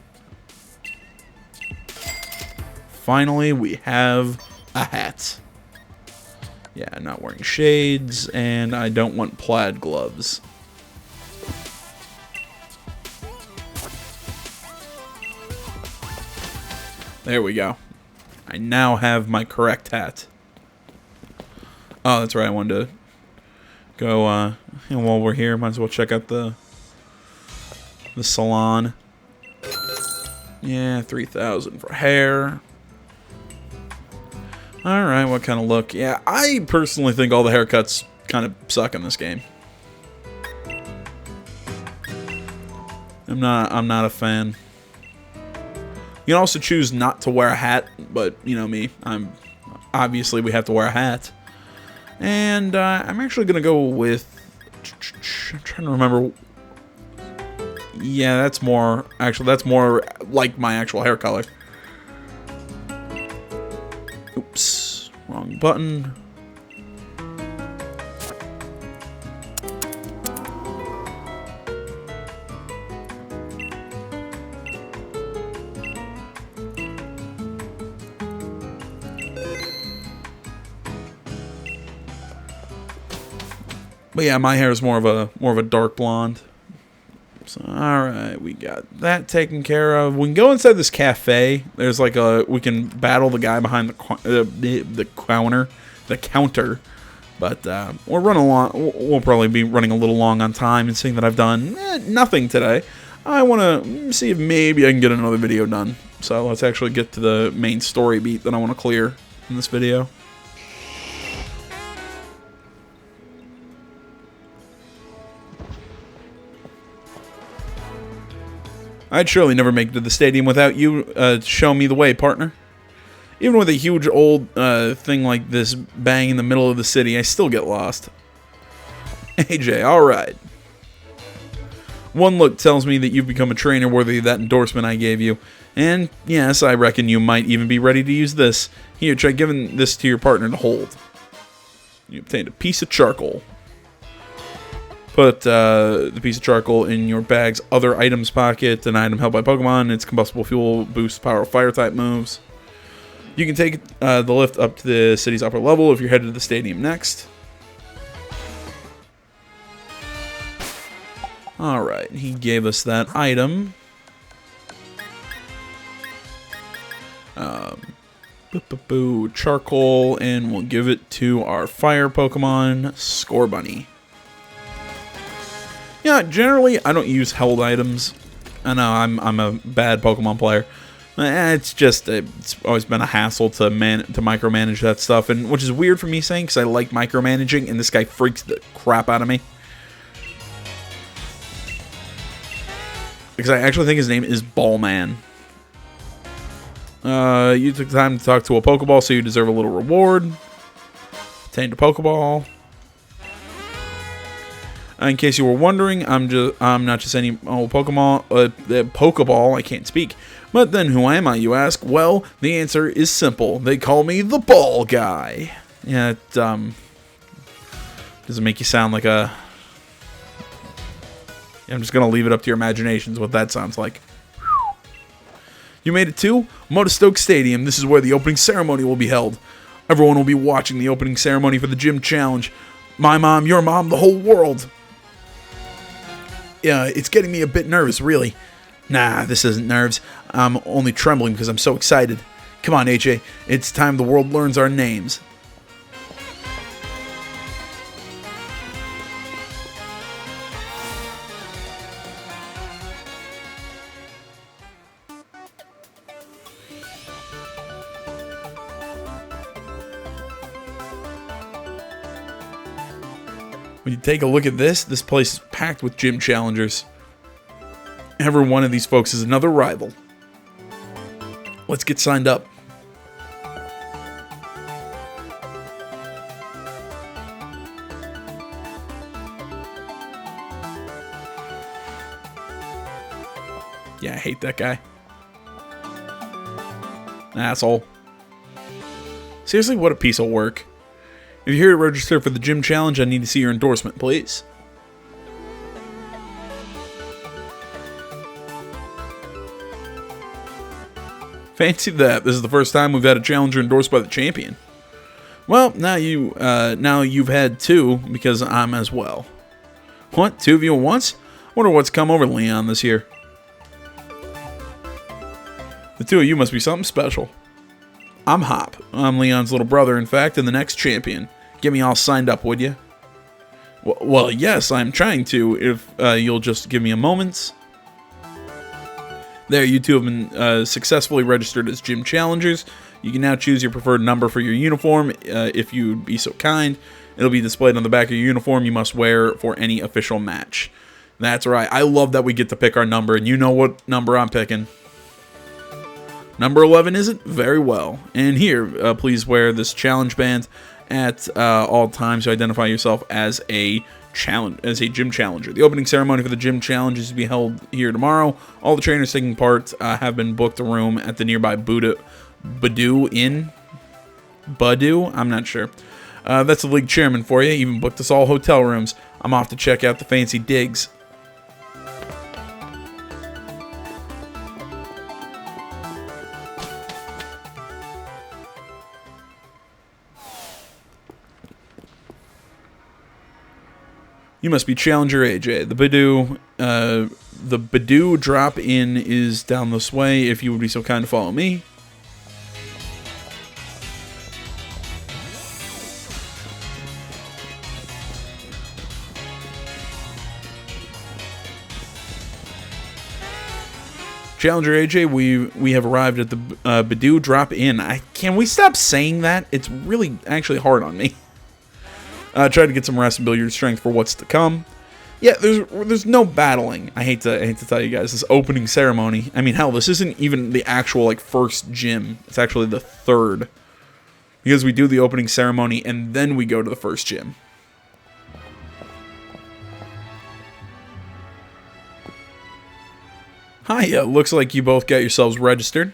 A: Finally, we have a hat. Yeah, I'm not wearing shades, and I don't want plaid gloves. There we go. I now have my correct hat. Oh, that's right. I wanted to go, while we're here, might as well check out the salon. Yeah, 3,000 for hair. Alright, what kind of look? Yeah, I personally think all the haircuts kind of suck in this game. I'm not a fan. You can also choose not to wear a hat, but you know me, obviously we have to wear a hat. And I'm actually gonna go with, I'm trying to remember. Yeah, that's more like my actual hair color. Oops, wrong button. But yeah, my hair is more of a dark blonde. So alright, we got that taken care of. We can go inside this cafe. There's like we can battle the guy behind the counter. But we're running along. We'll probably be running a little long on time, and seeing that I've done nothing today, I want to see if maybe I can get another video done. So let's actually get to the main story beat that I want to clear in this video. I'd surely never make it to the stadium without you showing me the way, partner. Even with a huge old thing like this bang in the middle of the city, I still get lost. AJ, alright. One look tells me that you've become a trainer worthy of that endorsement I gave you. And yes, I reckon you might even be ready to use this. Here, try giving this to your partner to hold. You obtained a piece of charcoal. Put the piece of charcoal in your bag's other items pocket. An item held by Pokemon. Its combustible fuel boosts power of fire type moves. You can take the lift up to the city's upper level if you're headed to the stadium next. Alright, he gave us that item. Charcoal, and we'll give it to our fire Pokemon, Scorbunny. Yeah, generally I don't use held items. I know I'm a bad Pokemon player. It's always been a hassle to micromanage that stuff, and which is weird for me saying because I like micromanaging, and this guy freaks the crap out of me. Because I actually think his name is Ballman. You took the time to talk to a Pokeball, so you deserve a little reward. Obtained a Pokeball. In case you were wondering, I'm not just any old Pokeball. I can't speak. But then who am I, you ask? Well, the answer is simple. They call me the Ball Guy. Yeah, it doesn't make you sound like a... I'm just gonna leave it up to your imaginations what that sounds like. You made it to Motostoke Stadium. This is where the opening ceremony will be held. Everyone will be watching the opening ceremony for the Gym Challenge. My mom, your mom, the whole world. Yeah, it's getting me a bit nervous, really. Nah, this isn't nerves. I'm only trembling because I'm so excited. Come on, AJ. It's time the world learns our names. When you take a look at this place is packed with gym challengers. Every one of these folks is another rival. Let's get signed up. Yeah, I hate that guy. Asshole. Seriously, what a piece of work. If you're here to register for the Gym Challenge, I need to see your endorsement, please. Fancy that. This is the first time we've had a challenger endorsed by the champion. Well, now you've had two, because I'm as well. What? Two of you at once? Wonder what's come over Leon this year. The two of you must be something special. I'm Hop. I'm Leon's little brother, in fact, and the next champion. Get me all signed up, would you? Well, yes, I'm trying to, if you'll just give me a moment. There, you two have been successfully registered as gym challengers. You can now choose your preferred number for your uniform, if you'd be so kind. It'll be displayed on the back of your uniform you must wear for any official match. That's right, I love that we get to pick our number, and you know what number I'm picking. Number 11 is it? Very well. And here, please wear this challenge band at all times to identify yourself as a gym challenger. The opening ceremony for the Gym Challenge is to be held here tomorrow. All the trainers taking part have been booked a room at the nearby Badoo Inn. Badoo? I'm not sure. That's the league chairman for you. Even booked us all hotel rooms. I'm off to check out the fancy digs. You must be Challenger AJ. The Badoo drop-in is down this way. If you would be so kind to follow me. Challenger AJ, we have arrived at the Badoo drop-in. Can we stop saying that? It's really actually hard on me. Try to get some rest and build your strength for what's to come. Yeah, there's no battling. I hate to tell you guys, this opening ceremony. I mean, hell, this isn't even the actual like first gym. It's actually the third, because we do the opening ceremony and then we go to the first gym. Hi, looks like you both got yourselves registered.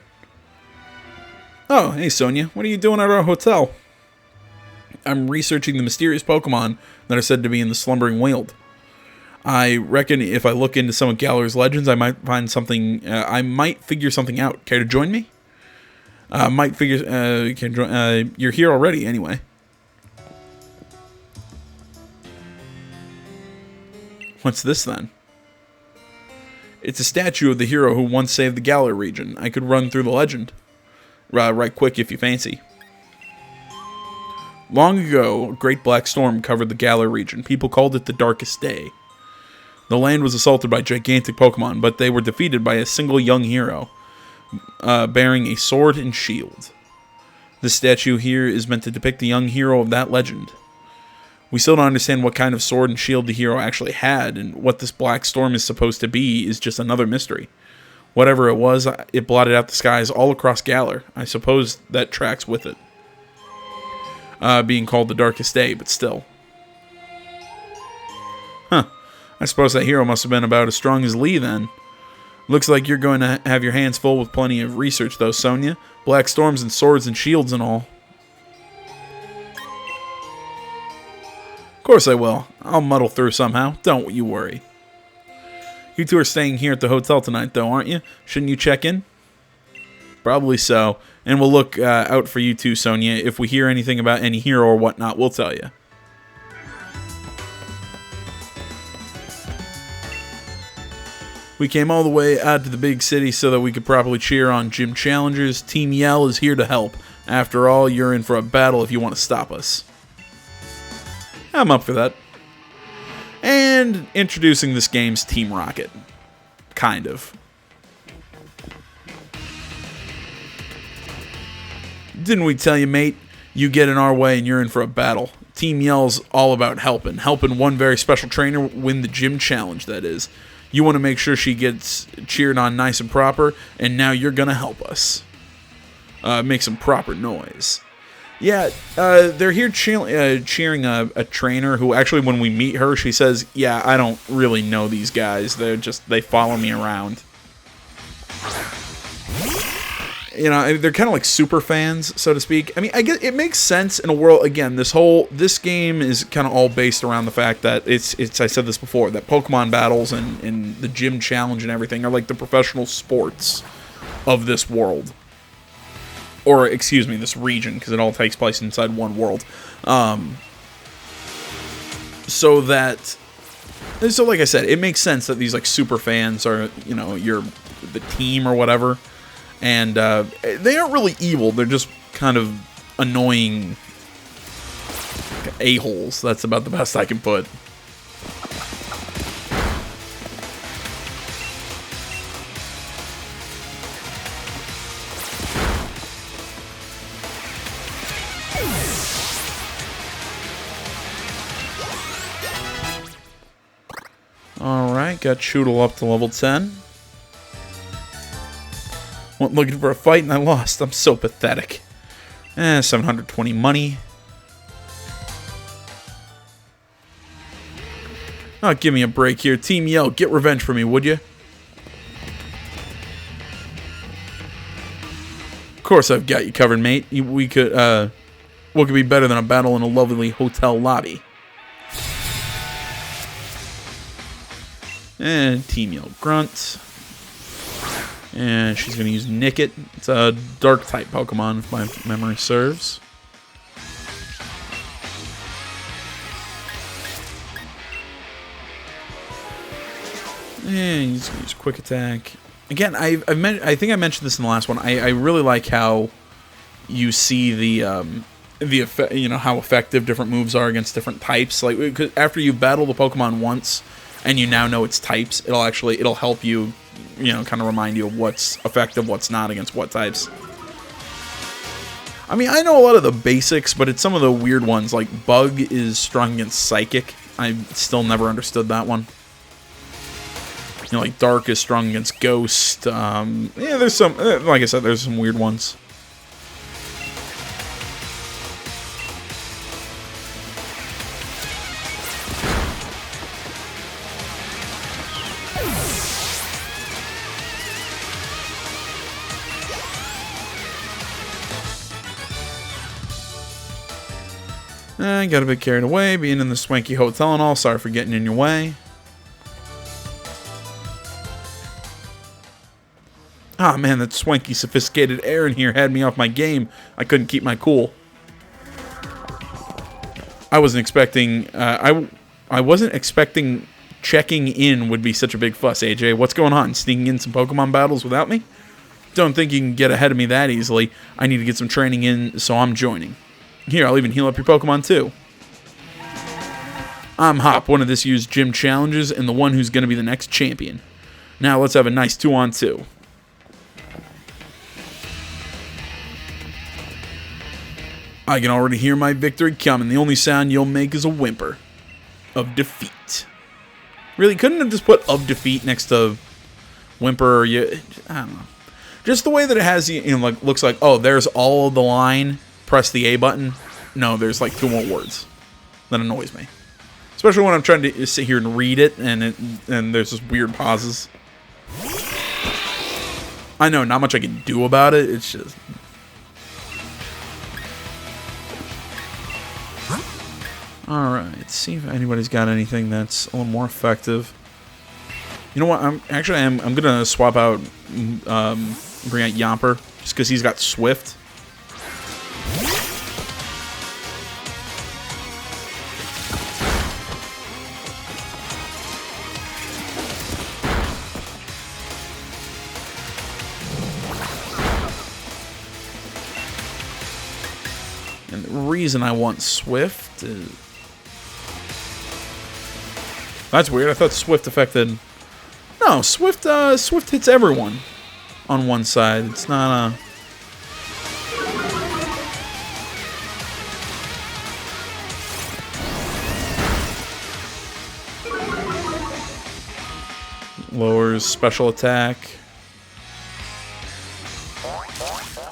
A: Oh, hey Sonia, what are you doing at our hotel? I'm researching the mysterious Pokemon that are said to be in the Slumbering Weald. I reckon if I look into some of Galar's legends, I might find something. I might figure something out. Care to join me? You're here already, anyway. What's this then? It's a statue of the hero who once saved the Galar region. I could run through the legend. right quick if you fancy. Long ago, a great black storm covered the Galar region. People called it the Darkest Day. The land was assaulted by gigantic Pokemon, but they were defeated by a single young hero, bearing a sword and shield. This statue here is meant to depict the young hero of that legend. We still don't understand what kind of sword and shield the hero actually had, and what this black storm is supposed to be is just another mystery. Whatever it was, it blotted out the skies all across Galar. I suppose that tracks with it. Being called the Darkest Day, but still. Huh. I suppose that hero must have been about as strong as Lee then. Looks like you're going to have your hands full with plenty of research though, Sonia. Black storms and swords and shields and all. Of course I will. I'll muddle through somehow. Don't you worry. You two are staying here at the hotel tonight though, aren't you? Shouldn't you check in? Probably so. And we'll look out for you too, Sonia. If we hear anything about any hero or whatnot, we'll tell you. We came all the way out to the big city so that we could properly cheer on gym challengers. Team Yell is here to help. After all, you're in for a battle if you want to stop us. I'm up for that. And introducing this game's Team Rocket. Kind of. Didn't we tell you, mate? You get in our way and you're in for a battle. Team Yell's all about helping. Helping one very special trainer win the gym challenge, that is. You want to make sure she gets cheered on nice and proper, and now you're going to help us. Make some proper noise. Yeah, they're here cheering a trainer who actually, when we meet her, she says, yeah, I don't really know these guys. They follow me around. You know, they're kind of like super fans, so to speak. I mean, I guess it makes sense in a world, again, this game is kind of all based around the fact that it's I said this before, that Pokemon battles and the gym challenge and everything are like the professional sports of this world. Or, excuse me, this region, because it all takes place inside one world. So like I said, it makes sense that these like super fans are, you know, the team or whatever. And they aren't really evil. They're just kind of annoying a-holes. That's about the best I can put. Alright, got Choodle up to level 10. Went looking for a fight and I lost. I'm so pathetic. 720 money. Oh, give me a break here. Team Yell, get revenge for me, would you? Of course I've got you covered, mate. What could be better than a battle in a lovely hotel lobby? And Team Yell grunts. And she's going to use Nickit. It's a Dark-type Pokemon, if my memory serves. And he's going to use Quick Attack. Again, I think I mentioned this in the last one. I really like how you see the effect, you know, how effective different moves are against different types. Like, after you battle the Pokemon once, and you now know its types, it'll help you, you know, kind of remind you of what's effective, what's not against what types. I mean, I know a lot of the basics, but it's some of the weird ones, like Bug is strong against Psychic. I still never understood that one. You know, like Dark is strong against Ghost. Yeah, there's some, like I said, there's some weird ones. I got a bit carried away, being in the swanky hotel and all. Sorry for getting in your way. Ah, man, that swanky, sophisticated air in here had me off my game. I couldn't keep my cool. I wasn't expecting... I wasn't expecting checking in would be such a big fuss, AJ. What's going on? Sneaking in some Pokemon battles without me? don't think you can get ahead of me that easily. I need to get some training in, so I'm joining. Here, I'll even heal up your Pokemon too. I'm Hop, one of this year's gym challenges, and the one who's going to be the next champion. Now let's have a nice 2-on-2. I can already hear my victory coming. The only sound you'll make is a whimper of defeat. Really, couldn't have just put of defeat next to whimper? Or I don't know. Just the way that it has, like, looks like, oh, there's all of the line. Press the A button. No, there's like 2 more words. That annoys me. Especially when I'm trying to sit here and read it, and there's just weird pauses. I know, not much I can do about it. It's just... Alright, let's see if anybody's got anything that's a little more effective. You know what? I'm gonna swap out, bring out Yamper, just because he's got Swift. And the reason I want Swift is... That's weird. I thought Swift affected... No, Swift hits everyone on one side. It's not a... Lowers special attack.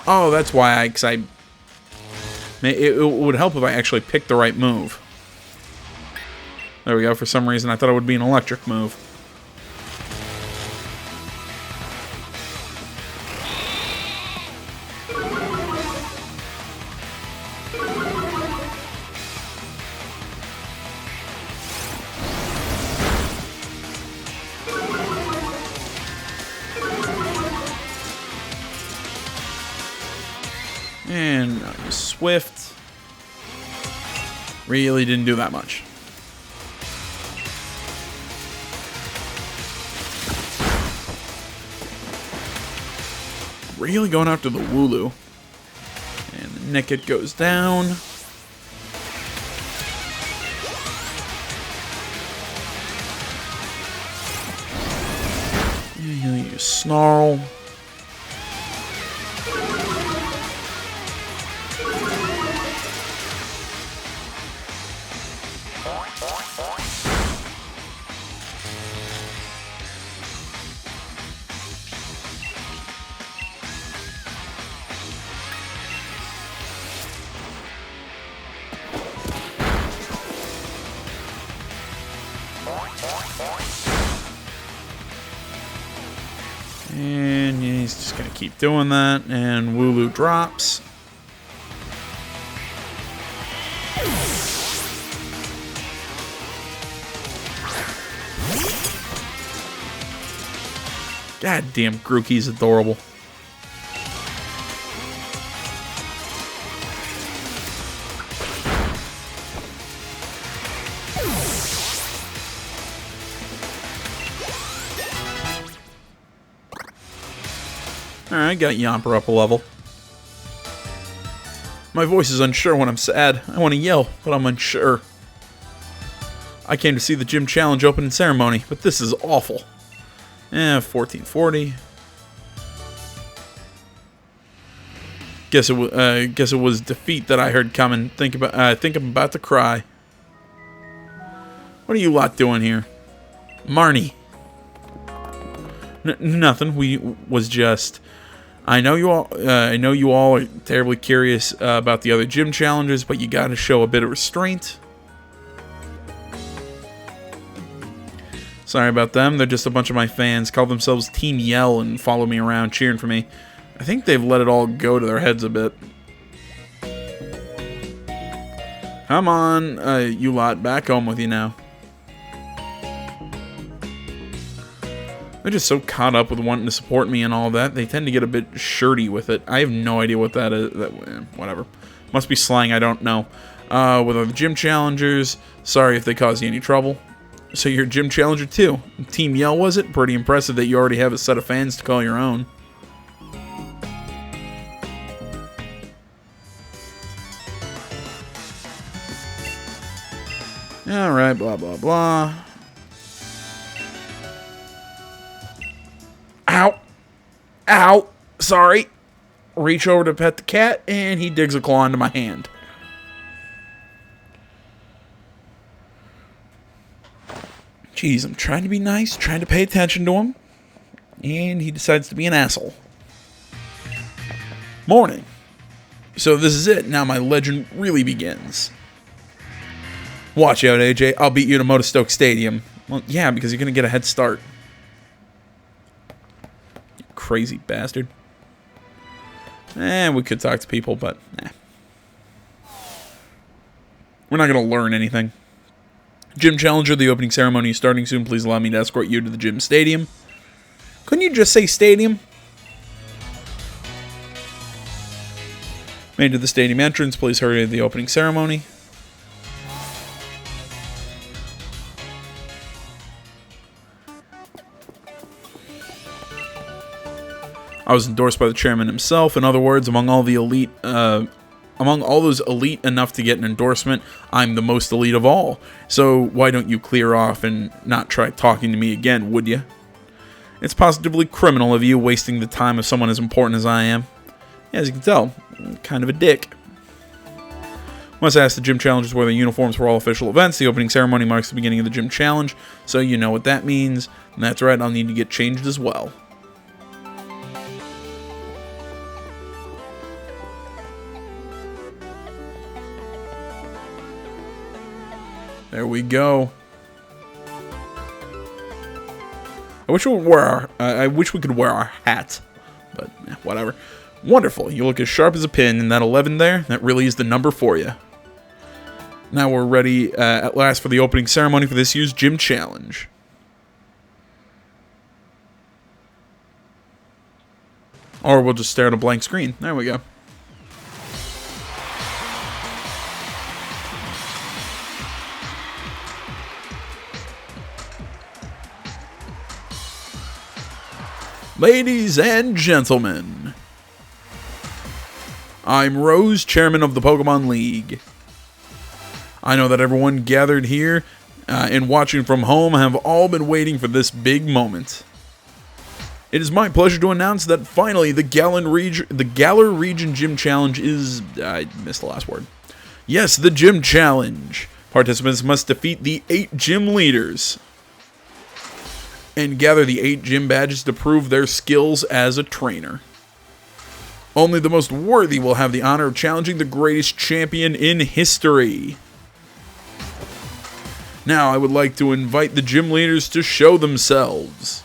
A: Oh, that's why it would help if I actually picked the right move. There we go. For some reason, I thought it would be an electric move. And Swift really didn't do that much. Really going after the Wooloo. And the Nickit goes down. And he'll use Snarl. And he's just going to keep doing that. And Wooloo drops. God damn, Grookey's adorable. Alright, got Yamper up a level. My voice is unsure when I'm sad. I want to yell, but I'm unsure. I came to see the gym challenge opening ceremony, but this is awful. 1440. Guess it was defeat that I heard coming. Think I'm about to cry. What are you lot doing here? Marnie. Nothing. Was just... I know you all are terribly curious about the other gym challenges, but you gotta show a bit of restraint. Sorry about them. They're just a bunch of my fans. Call themselves Team Yell and follow me around cheering for me. I think they've let it all go to their heads a bit. Come on, you lot. Back home with you now. They're just so caught up with wanting to support me and all that. They tend to get a bit shirty with it. I have no idea what that is. Whatever. Must be slang I don't know. With other gym challengers. Sorry if they cause you any trouble. So you're a gym challenger too. Team Yell, was it? Pretty impressive that you already have a set of fans to call your own. Alright, blah, blah, blah. Ow! Ow! Sorry. Reach over to pet the cat, and he digs a claw into my hand. Jeez, I'm trying to be nice, trying to pay attention to him, and he decides to be an asshole. Morning. So this is it. Now my legend really begins. Watch out, AJ. I'll beat you to Motostoke Stadium. Well, yeah, because you're going to get a head start. You crazy bastard. We could talk to people, but we're not going to learn anything. Gym Challenger, the opening ceremony is starting soon. Please allow me to escort you to the gym stadium. Couldn't you just say stadium? Made to the stadium entrance. Please hurry to the opening ceremony. I was endorsed by the chairman himself. In other words, among all the elite, among all those elite enough to get an endorsement, I'm the most elite of all. So why don't you clear off and not try talking to me again, would you? It's positively criminal of you wasting the time of someone as important as I am. Yeah, as you can tell, I'm kind of a dick. Must ask the gym challengers wear their uniforms for all official events. The opening ceremony marks the beginning of the gym challenge, so you know what that means. And that's right, I'll need to get changed as well. There we go. I wish we could wear our hat, but whatever. Wonderful. You look as sharp as a pin, and that 11 there, that really is the number for you. Now we're ready at last for the opening ceremony for this year's gym challenge. Or we'll just stare at a blank screen. There we go. Ladies and gentlemen, I'm Rose, chairman of the Pokemon League. I know that everyone gathered here and watching from home have all been waiting for this big moment. It is my pleasure to announce that finally the Galar Region Gym Challenge is... I missed the last word. Yes, the Gym Challenge. Participants must defeat the 8 gym leaders and gather the 8 gym badges to prove their skills as a trainer. Only the most worthy will have the honor of challenging the greatest champion in history. Now I would like to invite the gym leaders to show themselves.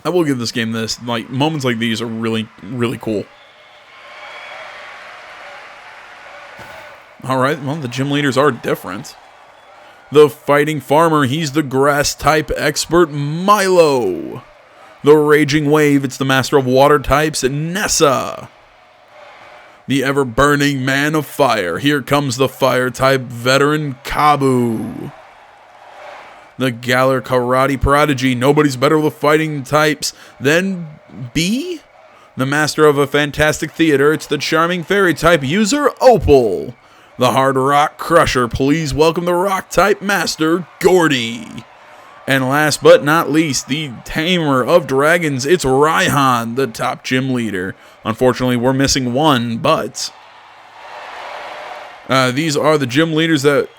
A: I will give this game this. Like, moments like these are really, really cool. Alright, well, the gym leaders are different. The fighting farmer, he's the grass type expert, Milo. The raging wave, it's the master of water types, Nessa. The ever-burning man of fire, here comes the fire type veteran, Kabu. The Galar karate prodigy, nobody's better with fighting types than B. The master of a fantastic theater, it's the charming fairy type user, Opal. The hard rock crusher, please welcome the rock type master, Gordy. And last but not least, the tamer of dragons, it's Raihan, the top gym leader. Unfortunately, we're missing one, but... these are the gym leaders that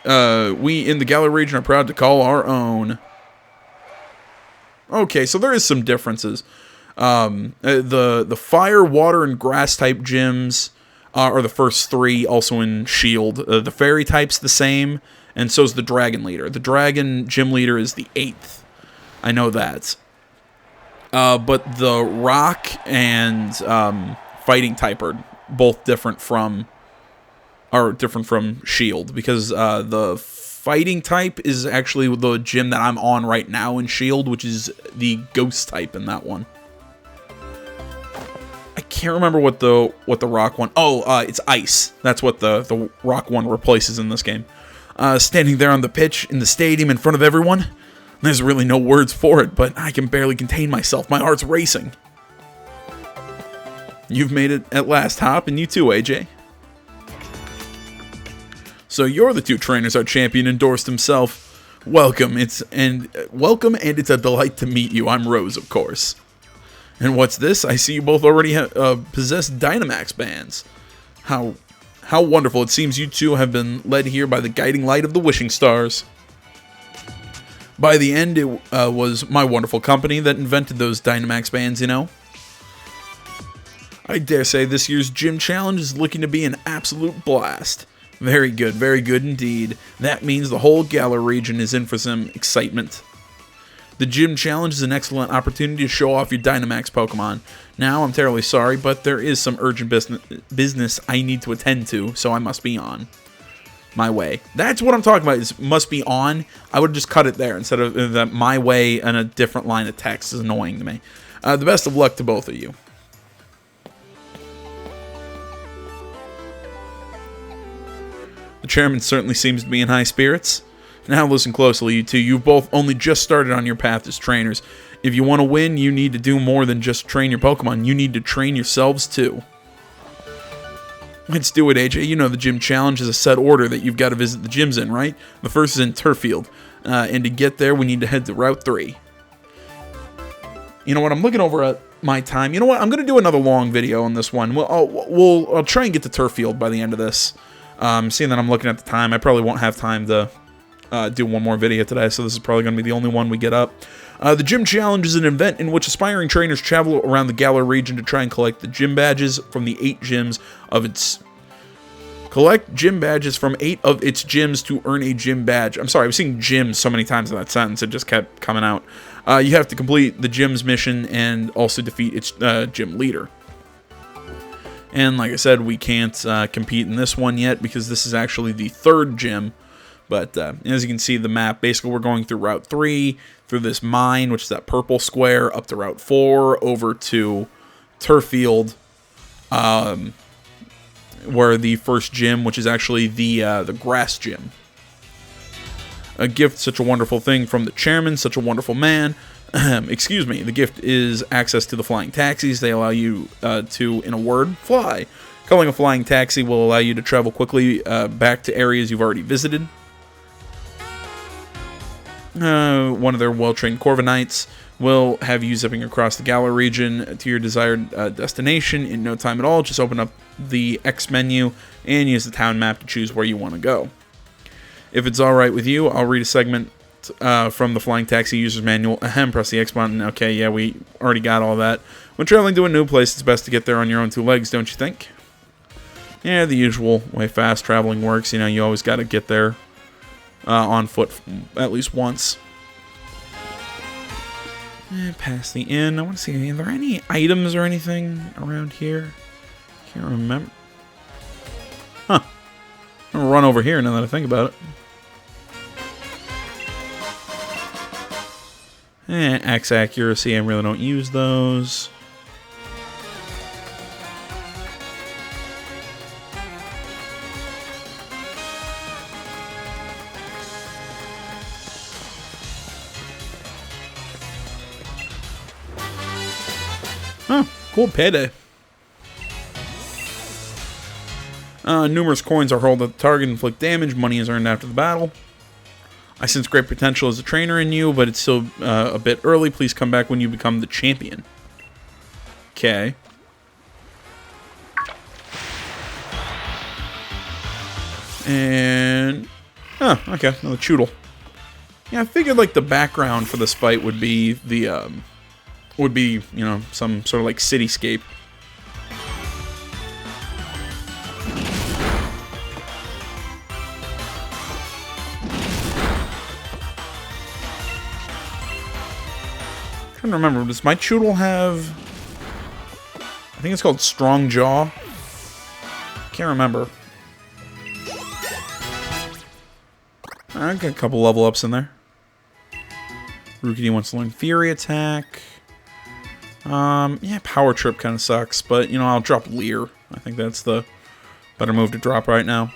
A: we in the Galar region are proud to call our own. Okay, so there is some differences. The fire, water, and grass type gyms are the first 3, also in Shield. The fairy type's the same, and so's the dragon leader. The dragon gym leader is the 8th. I know that. But the rock and fighting type are both different from Shield, because the fighting type is actually the gym that I'm on right now in Shield, which is the ghost type in that one. I can't remember what the rock one... Oh, it's ice. That's what the rock one replaces in this game. Standing there on the pitch in the stadium in front of everyone, There's really no words for it, but I can barely contain myself. My heart's racing. You've made it at last, Hop, and you too, AJ. So you're the two trainers our champion endorsed himself. Welcome, and it's a delight to meet you. I'm Rose, of course. And what's this? I see you both already possess Dynamax bands. How wonderful. It seems you two have been led here by the guiding light of the wishing stars. By the end, it was my wonderful company that invented those Dynamax bands, you know. I dare say this year's gym challenge is looking to be an absolute blast. Very good indeed. That means the whole Galar region is in for some excitement. The gym challenge is an excellent opportunity to show off your Dynamax Pokemon. Now, I'm terribly sorry, but there is some urgent business I need to attend to, so I must be on my way. That's what I'm talking about, is must be on. I would just cut it there instead of that my way and a different line of text is annoying to me. The best of luck to both of you. The chairman certainly seems to be in high spirits. Now listen closely, you two. You've both only just started on your path as trainers. If you want to win, you need to do more than just train your Pokemon. You need to train yourselves too. Let's do it, AJ. You know the gym challenge is a set order that you've got to visit the gyms in, right? The first is in Turffield. And to get there, we need to head to Route 3. You know what? I'm looking over at my time. You know what? I'm going to do another long video on this one. I'll try and get to Turffield by the end of this. Seeing that I'm looking at the time, I probably won't have time to do one more video today, so this is probably going to be the only one we get up. The Gym Challenge is an event in which aspiring trainers travel around the Galar region to try and collect the gym badges from the 8 gyms of its... Collect gym badges from 8 of its gyms to earn a gym badge. I'm sorry, I was seeing gyms so many times in that sentence, it just kept coming out. You have to complete the gym's mission and also defeat its gym leader. And like I said, we can't compete in this one yet because this is actually the 3rd gym. But as you can see the map, basically we're going through Route 3, through this mine, which is that purple square, up to Route 4, over to Turffield, where the first gym, which is actually the grass gym. A gift, such a wonderful thing from the chairman, such a wonderful man. Excuse me, the gift is access to the flying taxis. They allow you to, in a word, fly. Calling a flying taxi will allow you to travel quickly back to areas you've already visited. One of their well-trained Corviknights will have you zipping across the Galar region to your desired destination in no time at all. Just open up the X menu and use the town map to choose where you want to go. If it's alright with you, I'll read a segment from the Flying Taxi User's Manual. Press the X button. Okay, yeah, we already got all that. When traveling to a new place, it's best to get there on your own 2 legs, don't you think? Yeah, the usual way fast traveling works. You know, you always got to get there on foot at least once. Past the inn. I want to see, are there any items or anything around here? Can't remember. Huh. I'm going to run over here now that I think about it. X accuracy, I really don't use those. Oh, cool payday. Numerous coins are hurled at the target and inflict damage. Money is earned after the battle. I sense great potential as a trainer in you, but it's still a bit early. Please come back when you become the champion. Okay. And... oh, okay. Another Choodle. Yeah, I figured, like, the background for this fight would be the, you know, some sort of, like, cityscape. I don't remember. Does my Choodle have... I think it's called Strong Jaw. Can't remember. I got a couple level ups in there. Rookidee wants to learn Fury Attack. Yeah, Power Trip kind of sucks, but, you know, I'll drop Leer. I think that's the better move to drop right now.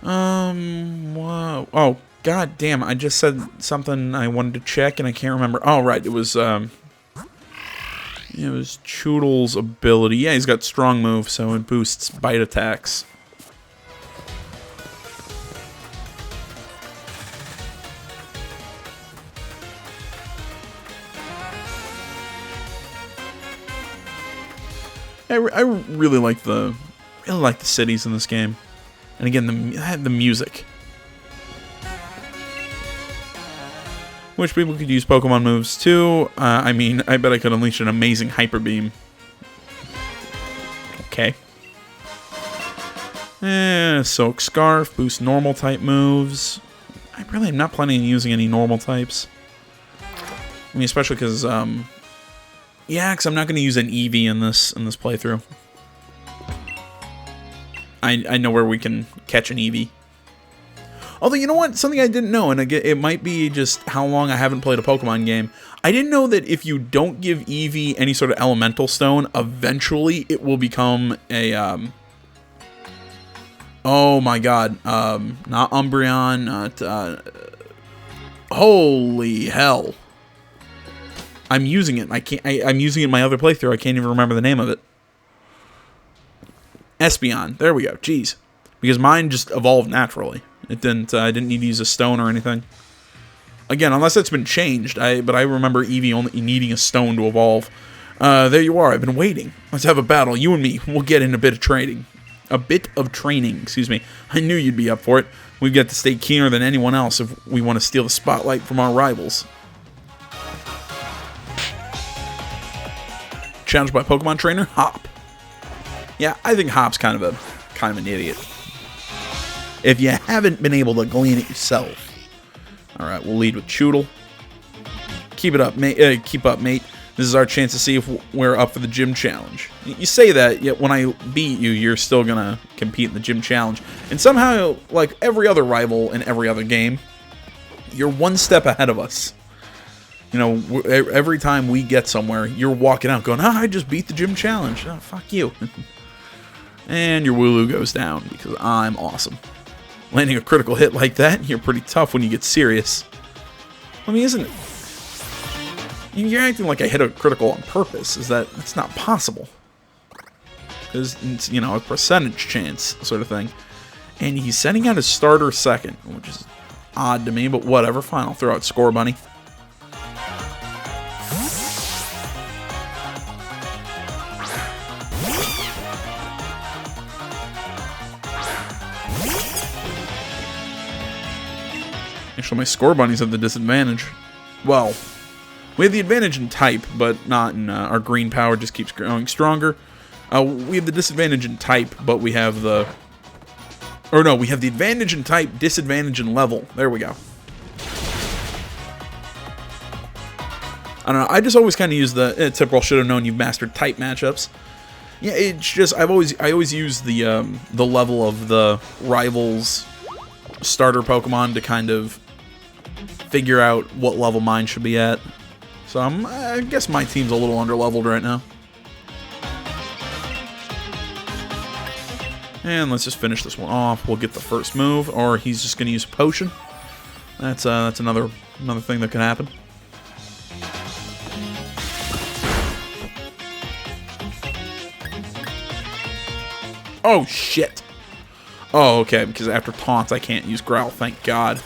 A: Whoa. Oh, god damn, I just said something I wanted to check and I can't remember. Oh, right, it was Choodle's ability. Yeah, he's got strong move, so it boosts bite attacks. I really like the cities in this game, and again the music. Which people could use Pokemon moves too. I mean, I bet I could unleash an amazing Hyper Beam. Okay. Soak Scarf boosts normal type moves. I really am not planning on using any normal types. I mean, especially because yeah, because I'm not going to use an Eevee in this playthrough. I know where we can catch an Eevee. Although, you know what? Something I didn't know, and again, it might be just how long I haven't played a Pokemon game. I didn't know that if you don't give Eevee any sort of elemental stone, eventually it will become a, oh my god, not Umbreon, not, holy hell. I'm using it. I'm using it in my other playthrough. I can't even remember the name of it. Espeon. There we go. Jeez. Because mine just evolved naturally. It didn't. I didn't need to use a stone or anything. Again, unless it's been changed. But I remember Eevee only needing a stone to evolve. There you are. I've been waiting. Let's have a battle. You and me. We'll get in a bit of training. A bit of training. Excuse me. I knew you'd be up for it. We've got to stay keener than anyone else if we want to steal the spotlight from our rivals. Challenged by Pokemon trainer Hop. Yeah, I think Hop's kind of an idiot. If you haven't been able to glean it yourself. Alright, we'll lead with Choodle. Keep it up, mate. Keep up, mate. This is our chance to see if we're up for the gym challenge. You say that, yet when I beat you, you're still gonna compete in the gym challenge. And somehow, like every other rival in every other game, you're one step ahead of us. You know, every time we get somewhere, you're walking out going, I just beat the gym challenge. Oh, fuck you. And your Wooloo goes down because I'm awesome. Landing a critical hit like that, you're pretty tough when you get serious. I mean, isn't it? You're acting like I hit a critical on purpose. That's not possible. Because it's, you know, a percentage chance sort of thing. And he's sending out his starter second, which is odd to me, but whatever. Fine, I'll throw out Score Bunny. Actually, my Score Bunny's at the disadvantage. Well, we have the advantage in type, but not in our green power just keeps growing stronger. We have the disadvantage in type, but we have the... Or no, we have the advantage in type, disadvantage in level. There we go. I don't know, I just always kind of use the typical should have known you've mastered type matchups. Yeah, it's just, I always use the level of the rival's starter Pokemon to kind of figure out what level mine should be at. So I guess my team's a little under-leveled right now. And let's just finish this one off. We'll get the first move, or he's just going to use a potion. That's another thing that can happen. Oh, shit. Oh, okay, because after taunts, I can't use Growl, thank God.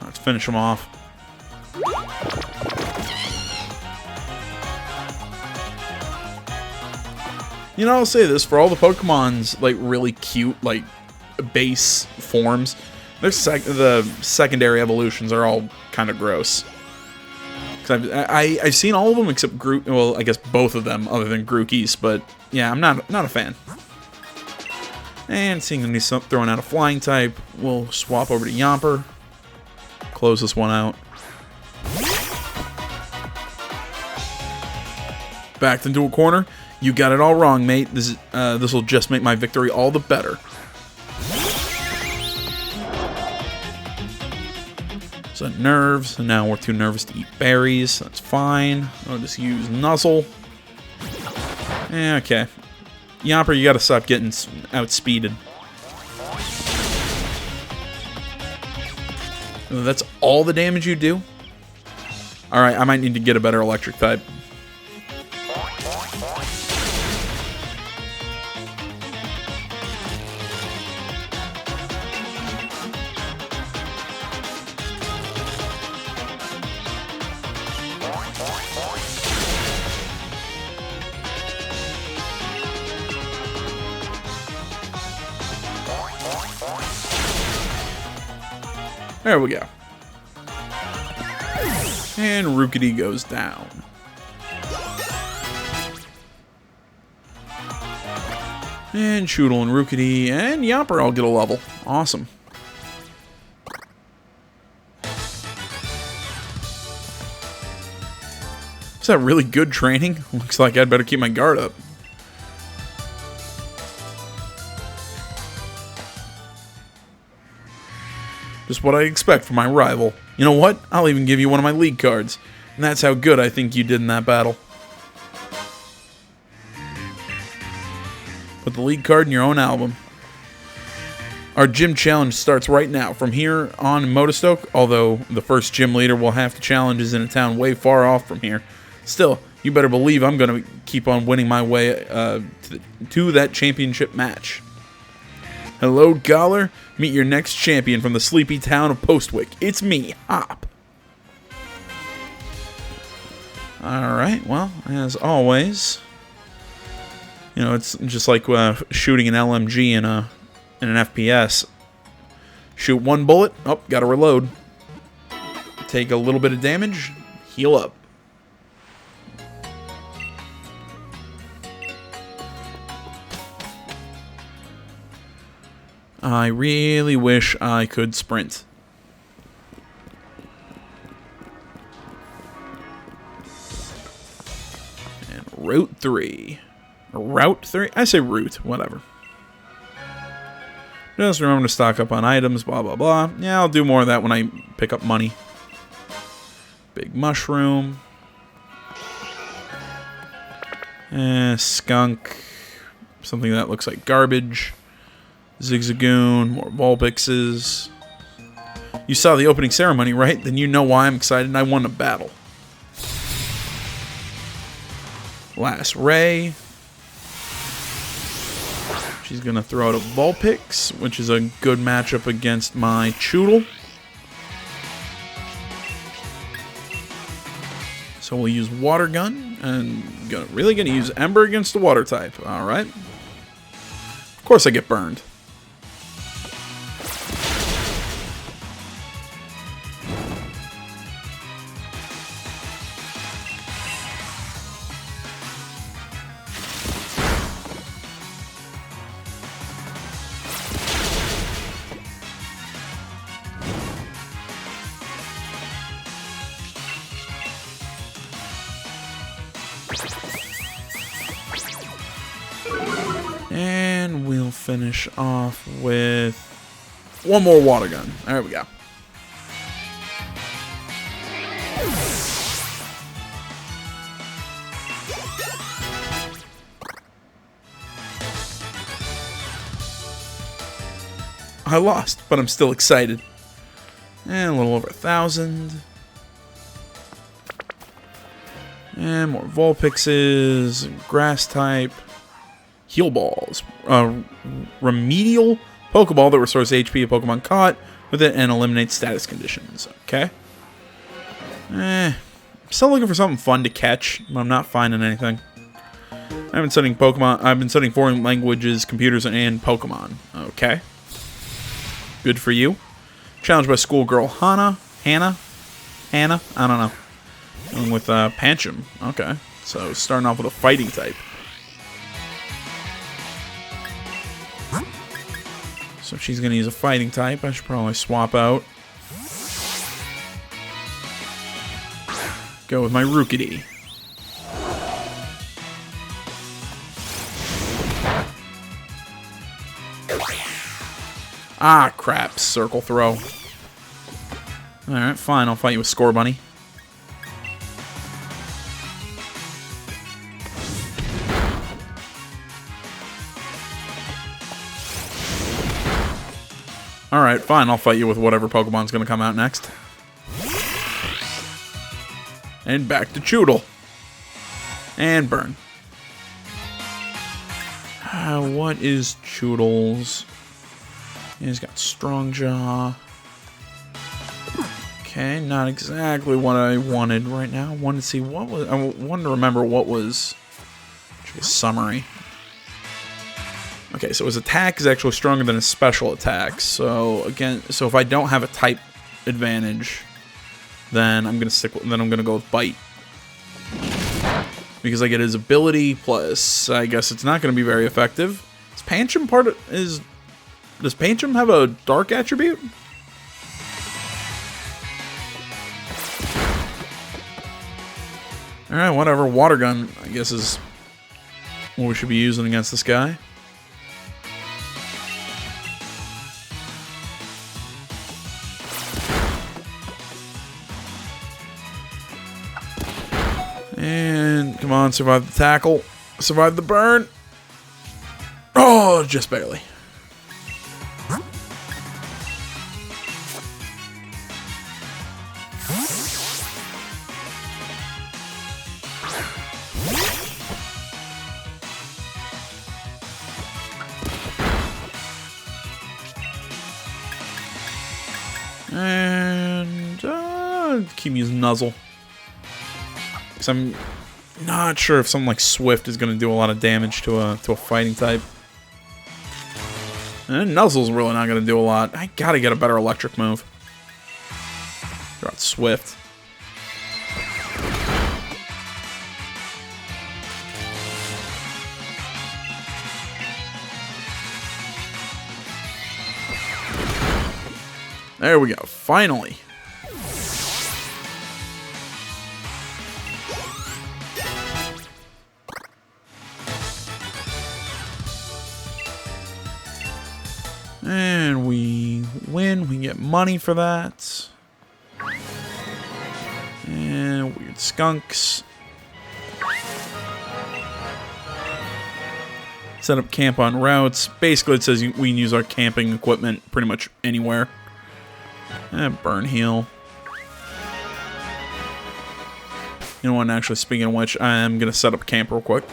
A: Let's finish him off. You know, I'll say this, for all the Pokemon's, like, really cute, like, base forms, the secondary evolutions are all kind of gross. Cause I've seen all of them except Grook. Well, I guess both of them, other than Grookey's. But yeah, I'm not a fan. And seeing that he's throwing out a flying type, we'll swap over to Yamper. Close this one out. Backed into a corner. You got it all wrong, mate. This will just make my victory all the better. So nerves, and now we're too nervous to eat berries. That's fine. I'll just use Nuzzle. Okay. Yamper, you gotta stop getting outspeeded. That's all the damage you do? Alright, I might need to get a better electric type. There we go. And Rookity goes down. And Choodle and Rookity and Yamper all get a level. Awesome. Is that really good training? Looks like I'd better keep my guard up. Just what I expect from my rival. You know what? I'll even give you one of my league cards. And that's how good I think you did in that battle. Put the league card in your own album. Our gym challenge starts right now. From here on in Motostoke, although the first gym leader will have to challenge is in a town way far off from here. Still, you better believe I'm going to keep on winning my way to that championship match. Hello, Galar. Meet your next champion from the sleepy town of Postwick. It's me, Hop. Alright, well, as always, you know, it's just like shooting an LMG in an FPS. Shoot one bullet, oh, gotta reload. Take a little bit of damage, heal up. I really wish I could sprint. And Route 3. Route 3? I say route, whatever. Just remember to stock up on items, blah, blah, blah. Yeah, I'll do more of that when I pick up money. Big mushroom. Skunk. Something that looks like garbage. Zigzagoon, more Vulpixes. You saw the opening ceremony, right? Then you know why I'm excited. I won a battle. Last Ray. She's going to throw out a Vulpix, which is a good matchup against my Choodle. So we'll use Water Gun, and really going to use Ember against the Water type. Alright. Of course I get burned. And we'll finish off with one more Water Gun. There we go. I lost, but I'm still excited. And a little over 1,000. And more Vulpixes, Grass type. Heal Balls. Remedial Pokeball that restores HP of Pokemon caught with it and eliminates status conditions. Okay. I'm still looking for something fun to catch, but I'm not finding anything. I've been studying Pokemon. I've been studying foreign languages, computers, and Pokemon. Okay. Good for you. Challenged by schoolgirl Hannah. I don't know. Going with Pancham. Okay. So starting off with a fighting type. So she's going to use a fighting type. I should probably swap out. Go with my Rookity. Ah, crap. Circle throw. Alright, fine. I'll fight you with Scorbunny. Alright, fine. I'll fight you with whatever Pokemon's going to come out next. And back to Choodle. And burn. What is Choodle's? He's got Strong Jaw. Okay, not exactly what I wanted right now. I wanted to see what was... I wanted to remember what was... summary. Okay, so his attack is actually stronger than his special attack. So again, so if I don't have a type advantage, then I'm gonna go with Bite. Because I get his ability plus I guess it's not gonna be very effective. Is Pancham does Pancham have a dark attribute? Alright, whatever. Water Gun, I guess, is what we should be using against this guy. And come on, survive the tackle. Survive the burn. Oh, just barely. And keep using Nuzzle. Because I'm not sure if something like Swift is going to do a lot of damage to a fighting type. And Nuzzle's really not going to do a lot. I gotta get a better electric move. Got Swift. There we go. Finally. And we win. We get money for that. And weird skunks. Set up camp on routes. Basically, it says we can use our camping equipment pretty much anywhere. And burn heal. You know what? Actually, speaking of which, I am going to set up camp real quick.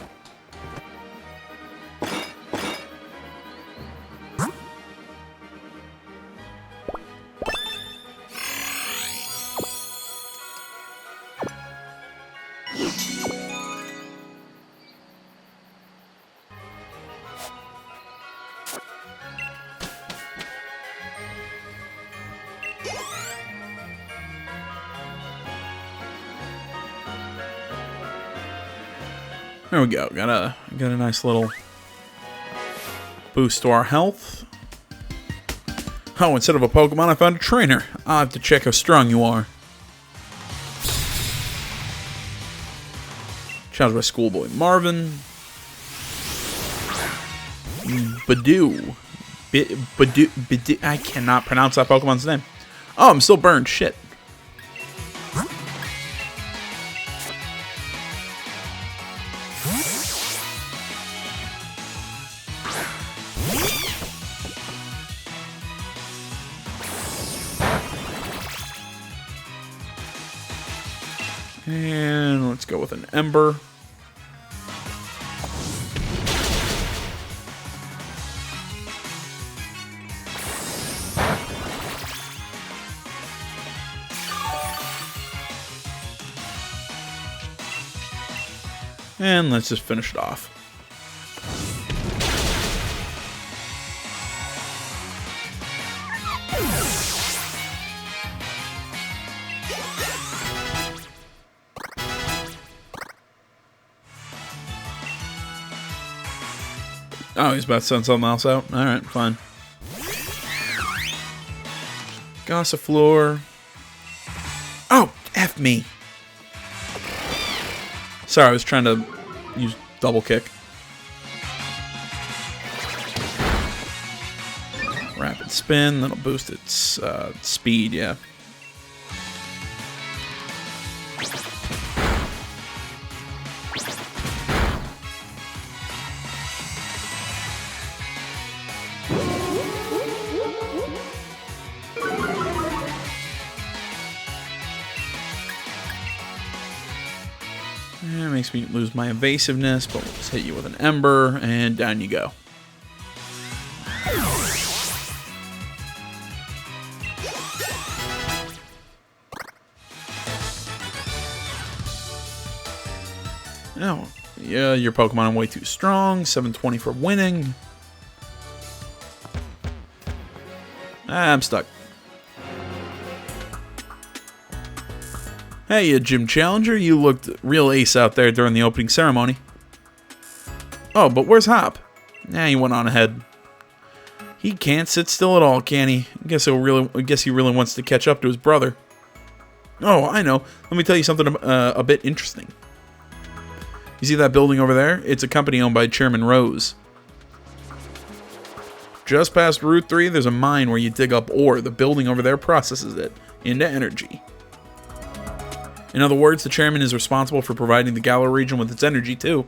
A: There we go. Got a nice little boost to our health. Oh, instead of a Pokemon, I found a trainer. I'll have to check how strong you are. Challenged by Schoolboy Marvin. Badoo. Badoo. I cannot pronounce that Pokemon's name. Oh, I'm still burned. Shit. And let's go with an Ember. And let's just finish it off. Oh, he's about to send something else out? Alright, fine. Gossifleur. Oh, F me. Sorry, I was trying to use double kick. Rapid spin, that'll boost its speed, yeah. makes me lose my evasiveness, but we'll just hit you with an Ember, and down you go. No, yeah, your Pokemon are way too strong. 720 for winning. I'm stuck. Hey, you Gym Challenger, you looked real ace out there during the opening ceremony. Oh, but where's Hop? Nah, he went on ahead. He can't sit still at all, can he? I guess he really wants to catch up to his brother. Oh, I know. Let me tell you something a bit interesting. You see that building over there? It's a company owned by Chairman Rose. Just past Route 3, there's a mine where you dig up ore. The building over there processes it into energy. In other words, the chairman is responsible for providing the Galar region with its energy, too.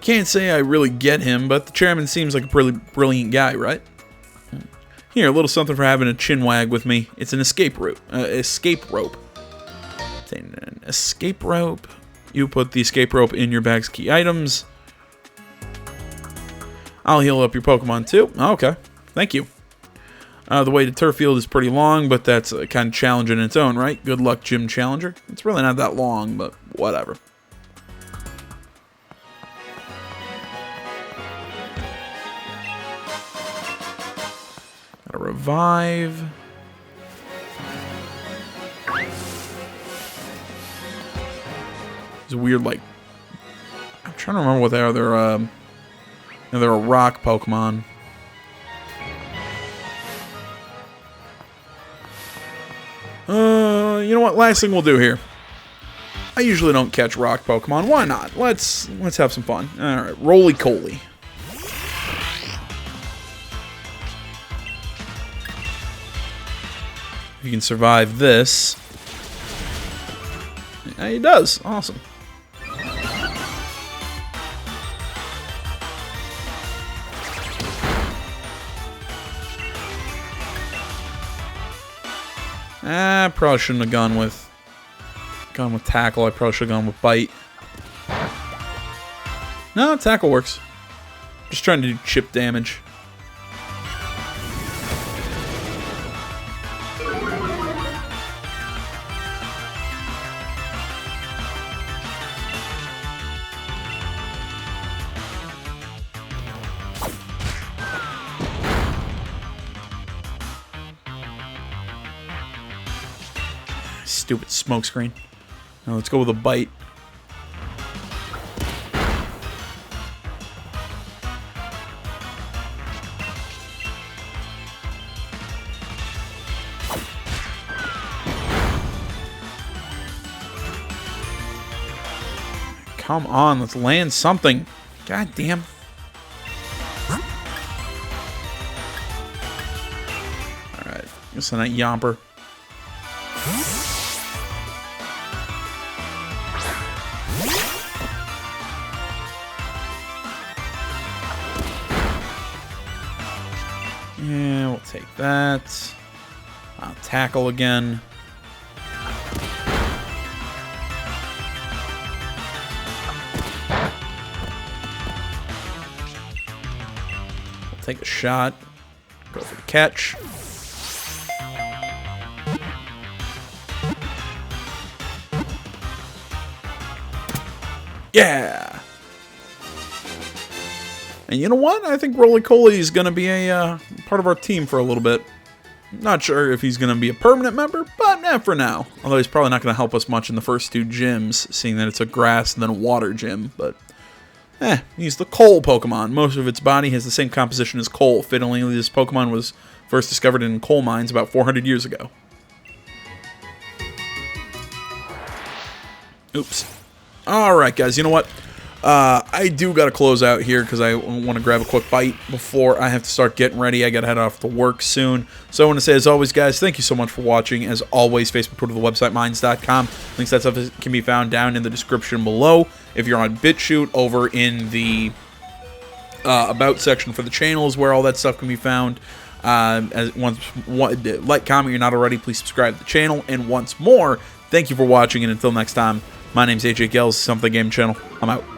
A: Can't say I really get him, but the chairman seems like a pretty brilliant guy, right? Here, a little something for having a chinwag with me. It's an escape rope. An escape rope. You put the escape rope in your bag's key items. I'll heal up your Pokemon too. Oh, okay, thank you. The way to Turf Field is pretty long, but that's kind of challenging in its own, right? Good luck, Gym Challenger. It's really not that long, but whatever. Gotta revive. It's weird, like, I'm trying to remember what they are. They're a rock Pokemon. You know what? Last thing we'll do here. I usually don't catch rock Pokemon. Why not? Let's have some fun. All right, Roly-Coly. If you can survive this. Yeah, he does. Awesome. I probably shouldn't have gone with Tackle. I probably should have gone with Bite. No, Tackle works. Just trying to do chip damage. Stupid smokescreen. Now let's go with a Bite. Come on, let's land something. God damn. Alright, guess not Yomper. Yeah, we'll take that. I'll Tackle again. We'll take a shot. Go for the catch. Yeah! And you know what? I think Roly-Coly is going to be a part of our team for a little bit. Not sure if he's going to be a permanent member, but for now. Although he's probably not going to help us much in the first two gyms, seeing that it's a grass and then a water gym. But, he's the coal Pokemon. Most of its body has the same composition as coal. Fittingly, this Pokemon was first discovered in coal mines about 400 years ago. Oops. Alright, guys, you know what? I do got to close out here because I want to grab a quick bite before I have to start getting ready. I got to head off to work soon. So I want to say, as always, guys, thank you so much for watching. As always, Facebook, Twitter, the website, Minds.com. Links to that stuff can be found down in the description below. If you're on BitChute, over in the About section for the channel is where all that stuff can be found. Like, comment, you're not already, please subscribe to the channel. And once more, Thank you for watching, and until next time, my name's AJ Gels, Something Game Channel. I'm out.